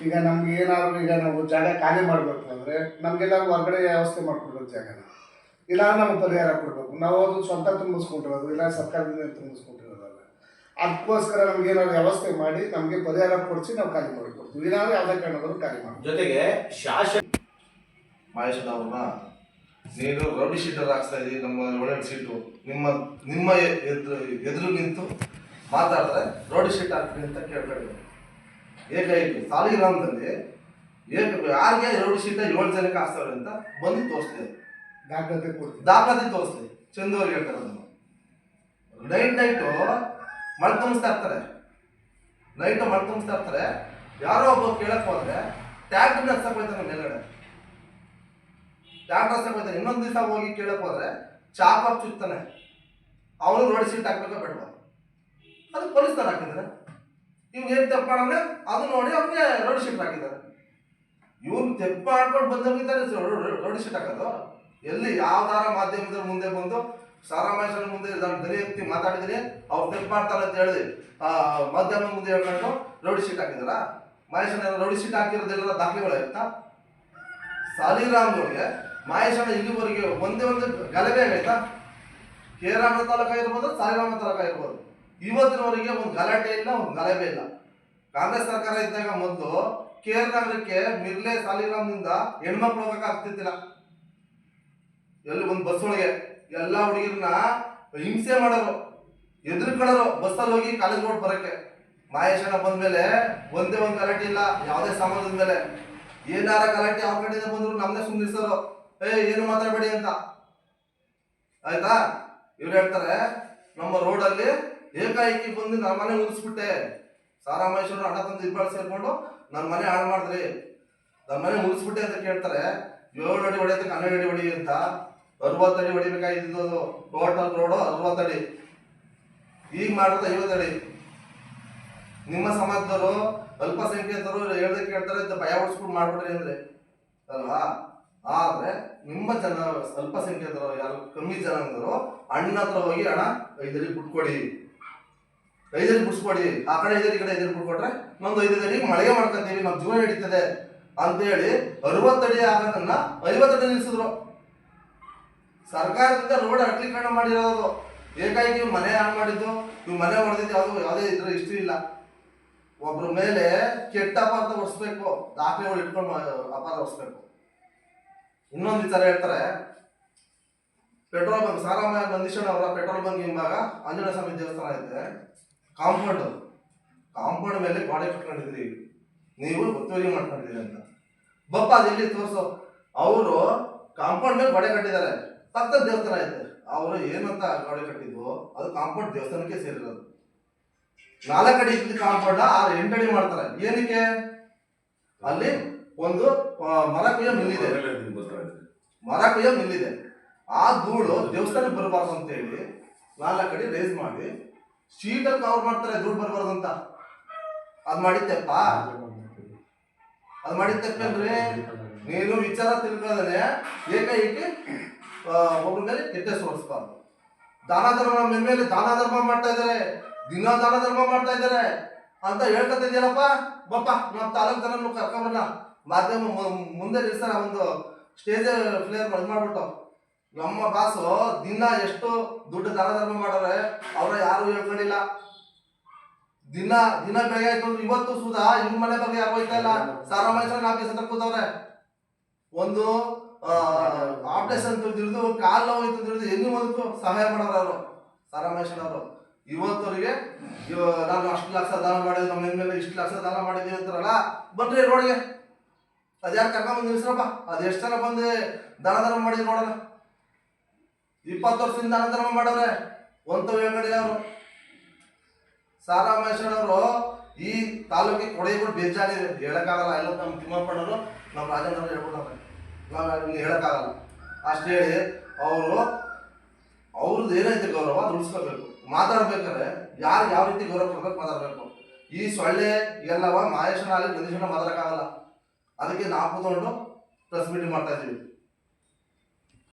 ಈಗ ನಮ್ಗೆ ಏನಾದ್ರು ಈಗ ನಾವು ಜಾಗ ಖಾಲಿ ಮಾಡಬೇಕು ಅಂದರೆ ನಮಗೆಲ್ಲರೂ ಹೊರಗಡೆ ವ್ಯವಸ್ಥೆ ಮಾಡ್ಕೊಡೋದು ಜಾಗನ, ಇಲ್ಲ ನಮ್ಗೆ ಪರಿಹಾರ ಕೊಡಬೇಕು. ನಾವು ಅದು ಸ್ವಂತ ತುಂಬಿಸ್ಕೊಂಡಿರೋದು, ಇಲ್ಲ ಸರ್ಕಾರದಿಂದ ತುಂಬಿಸ್ಕೊಂಡಿರೋದಲ್ಲ. ಅದಕ್ಕೋಸ್ಕರ ನಮ್ಗೆ ಏನಾದ್ರು ವ್ಯವಸ್ಥೆ ಮಾಡಿ ನಮಗೆ ಪರಿಹಾರ ಕೊಡಿಸಿ ನಾವು ಖಾಲಿ ಮಾಡಿಕೊಡ್ತೀವಿ. ಏನಾದ್ರು ಯಾವುದೇ ಕಾರಣದವರು ಖಾಲಿ ಮಾಡಿ. ಜೊತೆಗೆ ಶಾಸಕ ಮಹೇಶನ್ ಅವ್ರನ್ನ ನೀನು ರೌಡಿ ಶೀಟರ್ ಹಾಕ್ಸ್ತಾ ಇದ್ದೀವಿ, ನಮ್ಮ ಒಳ್ಳೆ ಸೀಟು ನಿಮ್ಮ ನಿಮ್ಮ ಎದುರು ನಿಂತು ಮಾತಾಡಿದ್ರೆ ರೌಡಿ ಶೀಟ್ ಹಾಕ್ತೀನಿ ಅಂತ ಕೇಳ್ಕೊಂಡಿದ್ದೆ. ಏಕಾಏಕಿ ಸಾಲಿಗ್ರಾಮದಲ್ಲಿ ಯಾರಿಗೆ ರೌಡಿ ಶೀಟ 7 ಜನಕ್ಕೆ ಹಾಕ್ಸ್ತಾರೆ ಅಂತ ಬಂದು ತೋರಿಸ್ತೀವಿ, ದಾಖಲಾತಿ ಕೊಡ್ತೀವಿ, ದಾಖಲಾತಿ ತೋರಿಸ್ತೀವಿ. ಚಂದವ್ರಿಗೆ ಹೇಳ್ತಾರೆ ಅದನ್ನು. ನೈಟು ಮಳೆ ತುಂಬಿಸ್ತಾ ಇರ್ತಾರೆ, ಮಳೆ ತುಂಬಿಸ್ತಾ ಇರ್ತಾರೆ. ಯಾರೋ ಒಬ್ಬ ಕೇಳಕ್ ಹೋದ್ರೆ ಟ್ಯಾಕ್ಟರ್ ಹಚ್ಚಕ್ ಹೋಯ್ತಾನೆ ಮೇಲ್ಗಡೆ, ಟ್ಯಾಕ್ಟರ್ ಹಚ್ಚಕ್ ಹೋಯ್ತಾನೆ. ಇನ್ನೊಂದು ದಿವಸ ಹೋಗಿ ಕೇಳಕ್ ಹೋದ್ರೆ ಚಾಪಾಕ್ ಚುತ್ತಾನೆ. ಅವನು ರೋಡ್ ಸೀಟ್ ಹಾಕ್ಬೇಕ ಬೇಡವಾ? ಅದು ಪೊಲೀಸ್ ಹಾಕಿದ್ದಾರೆ. ಇವ್ನು ಏನ್ ತಪ್ಪು ಮಾಡೋಣ ಅದು ನೋಡಿ ಅವ್ನಿಗೆ ರೋಡ್ ಶೀಟ್ ಹಾಕಿದ್ದಾರೆ. ಇವನು ತೆಪ್ಪ ಮಾಡ್ಕೊಂಡು ಬಂದವನಿದ್ದಾರೆ ರೋಡ್ ಶೀಟ್ ಹಾಕೋದು. ಎಲ್ಲಿ ಯಾವ್ದಾರ ಮಾಧ್ಯಮದ ಮುಂದೆ ಬಂದು ಸಾರಾ ಮಹೇಶನ ಮುಂದೆ ನಾನು ದನಿ ಎತ್ತಿ ಮಾತಾಡಿದ್ದೀನಿ, ಅವ್ರು ತೆಪ್ಪ ಮಾಡ್ತಾರೆ ಅಂತ ಹೇಳಿ ಮಾಧ್ಯಮ ಮುಂದೆ ಹೇಳ್ಕೊಂಡು ರೌಡಿ ಶೀಟ್ ಹಾಕಿದಾರ? ಮಹೇಶನ ರೌಡಿ ಶೀಟ್ ಹಾಕಿರೋದೆಲ್ಲ ದಾಖಲೆಗಳು ಆಯ್ತಾ? ಸಾಲಿಗ್ರಾಮದೊಳಗೆ ಮಹೇಶನ ಇಲ್ಲಿವರೆಗೆ ಒಂದೇ ಒಂದು ಗಲಭೆ ಆಗೈತಾ? ಕೇರಾಮ ತಾಲೂಕ ಇರ್ಬೋದು, ಸಾಲಿಗ್ರಾಮ ತಾಲೂಕ ಇರ್ಬೋದು, ಇವತ್ತಿನವರೆಗೆ ಒಂದು ಗಲಾಟೆ ಇಲ್ಲ, ಒಂದು ಗಲಭೆ ಇಲ್ಲ. ಕಾಂಗ್ರೆಸ್ ಸರ್ಕಾರ ಇದ್ದಾಗ ಮೊದಲು ಕೇರ್ ನಗರಕ್ಕೆ ಮಿರ್ಲೆ ಸಾಲಿಗ್ರಾಮದಿಂದ ಹೆಣ್ಮಕ್ಳು ಹೋಗಕ್ಕೆ ಆಗ್ತಿದ್ದಿಲ್ಲ. ಎಲ್ಲಿ ಒಂದು ಬಸ್ ಒಳಗೆ ಎಲ್ಲ ಹುಡುಗಿರನ್ನ ಹಿಂಸೆ ಮಾಡೋರು, ಎದುರುಕೊಳ್ಳೋರು ಬಸ್ಸಲ್ಲಿ ಹೋಗಿ ಕಾಲೇಜ್ ರೋಡ್ ಬರೋಕ್ಕೆ. ಮಹೇಶನ ಬಂದ್ಮೇಲೆ ಒಂದೇ ಒಂದು ಗಲಾಟೆ ಇಲ್ಲ ಯಾವುದೇ ಸಮಾಜದ ಮೇಲೆ. ಏನಾರ ಗಲಾಟೆ ಯಾವ ಕಡೆಯಿಂದ ಬಂದ್ರು ನಮ್ದೇ ಸುಮ್ಮನಿಸೋರು, ಏನು ಮಾತಾಡಬೇಡಿ ಅಂತ. ಆಯ್ತಾ? ಇವ್ರು ಹೇಳ್ತಾರೆ ನಮ್ಮ ರೋಡಲ್ಲಿ ಏಕಾಏಕಿ ಬಂದು ನನ್ನ ಮನೆ ಮುಗಿಸ್ಬಿಟ್ಟೆ, ಸಾರಾ ಮಹೇಶ್ವರ ಹಣ ತಂದು ಇಬ್ಬರು ಸೇರ್ಕೊಂಡು ನನ್ನ ಮನೆ ಹಾಳು ಮಾಡಿದ್ರಿ, ನನ್ನ ಮನೆ ಮುಗಿಸ್ಬಿಟ್ಟೆ ಅಂತ ಕೇಳ್ತಾರೆ. 7 ಅಡಿ ಹೊಡೆಯಕ್ಕೆ 12 ಅಡಿ ಹೊಡಿ ಅಂತ 60 ಅಡಿ ಹೊಡಿಬೇಕಾಗಿದ್ದು ಟೋಟಲ್ ರೋಡು 60 ಅಡಿ, ಈಗ ಮಾಡೋದು 50 ಅಡಿ. ನಿಮ್ಮ ಸಮಾಜದವರು ಅಲ್ಪಸಂಖ್ಯಾತರು ಹೇಳ್ದೆ ಕೇಳ್ತಾರೆ ಅಂತ ಭಯ ಹೊಡ್ಸ್ಬಿಟ್ಟು ಮಾಡ್ಬಿಡ್ರಿ ಅಂದ್ರೆ ಅಲ್ವಾ? ಆದ್ರೆ ನಿಮ್ಮ ಜನ ಅಲ್ಪಸಂಖ್ಯಾತರು ಯಾರು ಕಮ್ಮಿ ಜನ ಅಂದರು ಅಣ್ಣ ಹತ್ರ ಹೋಗಿ ಅಣ್ಣ 5 ಅಡಿ ಬಿಟ್ಕೊಡಿ, 5 ಅಡಿ ಬಿಡ್ಸ್ಕೊಡಿ, ಆ ಕಡೆ 5 ಅಡಿ ಈ ಕಡೆ 5 ಅಡಿ ಬಿಟ್ಕೊಟ್ರೆ ನಮ್ದು 5 ಅಡಿ ಮಳೆಗೆ ಮಾಡ್ಕೊಂತೀವಿ, ನಮ್ಮ ಜೀವನ ನಡೀತದೆ ಅಂತೇಳಿ 60 ಅಡಿ ಆಗೋದನ್ನ 50 ಅಡಿ ನಿಲ್ಸಿದ್ರು. ಸರ್ಕಾರದಿಂದ ರೋಡ್ ಅಗಲೀಕರಣ ಮಾಡಿರೋದು. ಏಕಾಏಕಿ ಮನೆ ಹಾಳು ಮಾಡಿದ್ದು, ಇವ್ ಮನೆ ಹೊಡೆದಿದ್ದು ಯಾವುದೇ ಇದ್ರ ಹಿಸ್ಟ್ರಿ ಇಲ್ಲ. ಒಬ್ರ ಮೇಲೆ ಕೆಟ್ಟ ಅಪಾರ್ಥ ಹೊರಿಸ್ಬೇಕು, ದಾಖಲೆಗಳು ಇಟ್ಕೊಂಡು ಅಪಾರ ಹೊರಿಸ್ಬೇಕು. ಇನ್ನೊಂದು ವಿಚಾರ ಹೇಳ್ತಾರೆ, ಪೆಟ್ರೋಲ್ ಬಂಕ್ ಸಾರಾ ನಂದೀಶಣ್ಣ ಅವರ ಪೆಟ್ರೋಲ್ ಬಂಕ್ ಹಿಂಭಾಗ ಆಂಜನೇಯ ಸ್ವಾಮಿ ದೇವಸ್ಥಾನ ಐತೆ. ಕಾಂಪೌಂಡ್ ಮೇಲೆ ಗೋಡೆ ಕಟ್ಕೊಂಡಿದ್ರಿ, ನೀವು ಒತ್ತುವರಿ ಮಾಡ್ಕೊಂಡಿದ್ದೀರಿ ಅಂತ. ಬಪ್ಪ ಅದೆಲ್ಲಿ ತೋರಿಸೋ? ಅವರು ಕಾಂಪೌಂಡ್ ಮೇಲೆ ಗೋಡೆ ಕಟ್ಟಿದ್ದಾರೆ, ಪಕ್ಕದ ದೇವಸ್ಥಾನ ಐತೆ. ಅವರು ಏನಂತ ಗೋಡೆ ಕಟ್ಟಿದ್ವು ಅದು ಕಾಂಪೌಂಡ್ ದೇವಸ್ಥಾನಕ್ಕೆ ಸೇರಿರೋದು. 4 ಅಡಿ ಇದ್ದ ಕಾಂಪೌಂಡ್ 8 ಅಡಿ ಮಾಡ್ತಾರೆ. ಏನಕ್ಕೆ? ಅಲ್ಲಿ ಒಂದು ಮರ ಕುಯ್ಯೋ ಮಿಲ್ಲಿದೆ. ಆ ಧೂಳು ದೇವಸ್ಥಾನಕ್ಕೆ ಬರಬಾರ್ದು ಅಂತ ಹೇಳಿ 4 ಅಡಿ ರೇಸ್ ಮಾಡಿ ಶೀಟಲ್ಲಿ ಕವರ್ ಮಾಡ್ತಾರೆ, ಧೂಳು ಬರಬಾರ್ದು ಅಂತ. ಅದ್ ಮಾಡಿದ್ದೆಪ್ಪ, ತಪ್ಪೇನ್ರಿ? ನೀನು ವಿಚಾರ ತಿಳ್ಕೊಳ್ಳೋದೇ ಏಕಾಏಕಿ ಒಬ್ಬರ ಮೇಲೆ ಕೆಟ್ಟ ಹೊರಿಸಬಾರ್ದು. ದಾನ ಧರ್ಮ ಮೇಲೆ ದಾನ ಧರ್ಮ ಮಾಡ್ತಾ ಇದಾರೆ, ದಿನ ದಾನ ಧರ್ಮ ಮಾಡ್ತಾ ಇದಾರೆ ಅಂತ ಹೇಳ್ಕೊತಿದ್ಯಲ್ಲಪ್ಪ. ಬಪ್ಪ ನಮ್ಮ ತಾಲೂಕ್ ಜನ ಕರ್ಕೊಂಬಲ್ಲ, ಮಾಧ್ಯಮ ಮುಂದೆ ನಿಲ್ಸೋಣ, ಒಂದು ಸ್ಟೇಜ್ ಫ್ಲೇರ್ ಮಾಡ್ಬಿಟ್ಟು ನಮ್ಮ ಬಾಸು ದಿನ ಎಷ್ಟು ದುಡ್ಡು ದಾನ ಧರ್ಮ ಮಾಡೋರೆ ಅವ್ರ ಯಾರು ಹೇಳ್ಕೊಂಡಿಲ್ಲ. ದಿನ ಬೆಳಗ್ಗೆ ಆಯ್ತು ಅಂದ್ರೆ ಇವತ್ತು ಸುಧಾ ಇವ್ರ ಮನೆ ಬಗ್ಗೆ ಯಾರು ಹೋಯ್ತಾ ಇಲ್ಲ. ಸಾರಾ ಮಹೇಶ್ವರನ ಆಫೀಸ್ ಹತ್ರ ಕೂತವ್ರೆ. ಒಂದು ಆಪರೇಷನ್ ತಿಳಿದು ಕಾಲು ನೋವು ಇತ್ತು ತಿಳಿದು ಎಲ್ಲಿ ಬಂದು ಸಹಾಯ ಮಾಡೋರು ಅವರು ಸಾರಾ ಮಹೇಶ್ವರ ಅವರು. ಇವತ್ತವರಿಗೆ ನಾನು ಅಷ್ಟು ಲಕ್ಷ ದಾನ ಮಾಡಿದ್ವಿ, ನಮ್ಮ ಮೇಲೆ ಇಷ್ಟು ಲಕ್ಷ ದಾನ ಮಾಡಿದೀವಿ ಅಂತಾರಲ್ಲ, ಬನ್ರಿ ರೋಡ್ಗೆ. ಅದ್ಯಾರು ಕರ್ಕೊಂಬಂದು ನಿಲ್ಸ್ರಪ್ಪ, ಅದು ಎಷ್ಟು ಜನ ಬಂದು ದಾನ ಧರ್ಮ ಮಾಡಿದ್ರು ನೋಡೋಣ. 20 ವರ್ಷದಿಂದ ದಾನ ಧರ್ಮ ಮಾಡೋರೆ, ಒಂದು ಹೇಳ್ಕೊಂಡಿಲ್ಲ ಅವರು. ಸಾರಾ ಮಹೇಶ್ವರ ಅವರು ಈ ತಾಲೂಕಿಗೆ ಕೊಡೆಗಳು ಬೇಜಾರಿದೆ, ಹೇಳಕ್ಕಾಗಲ್ಲ. ಎಲ್ಲ ನಮ್ಮ ತಿಮ್ಮಪ್ಪಣ್ಣವರು ನಮ್ಮ ರಾಜೇಂದ್ರ ಹೇಳ್ಕೊಡ್ತಾರೆ, ನಾವು ಹೇಳಕ್ಕಾಗಲ್ಲ. ಅಷ್ಟು ಹೇಳಿ ಅವ್ರದ್ದು ಏನೈತೆ ಗೌರವ ಅದು ಉಳಿಸ್ಕೋಬೇಕು. ಮಾತಾಡ್ಬೇಕಾದ್ರೆ ಯಾರು ಯಾವ ರೀತಿ ಗೌರವ ಕೊಡ್ಬೇಕು ಮಾತಾಡ್ಬೇಕು. ಈ ಸೊಳ್ಳೆ ಎಲ್ಲವ ಮಹೇಶನ ಆಗಲಿ ನಂದೀಶನ ಮಾತಾಡಕ್ಕಾಗಲ್ಲ. ಅದಕ್ಕೆ ನಾವು ಕೂತ್ಕೊಂಡು ಪ್ರೆಸ್ ಮೀಟಿಂಗ್ ಮಾಡ್ತಾ ಇದ್ದೀವಿ.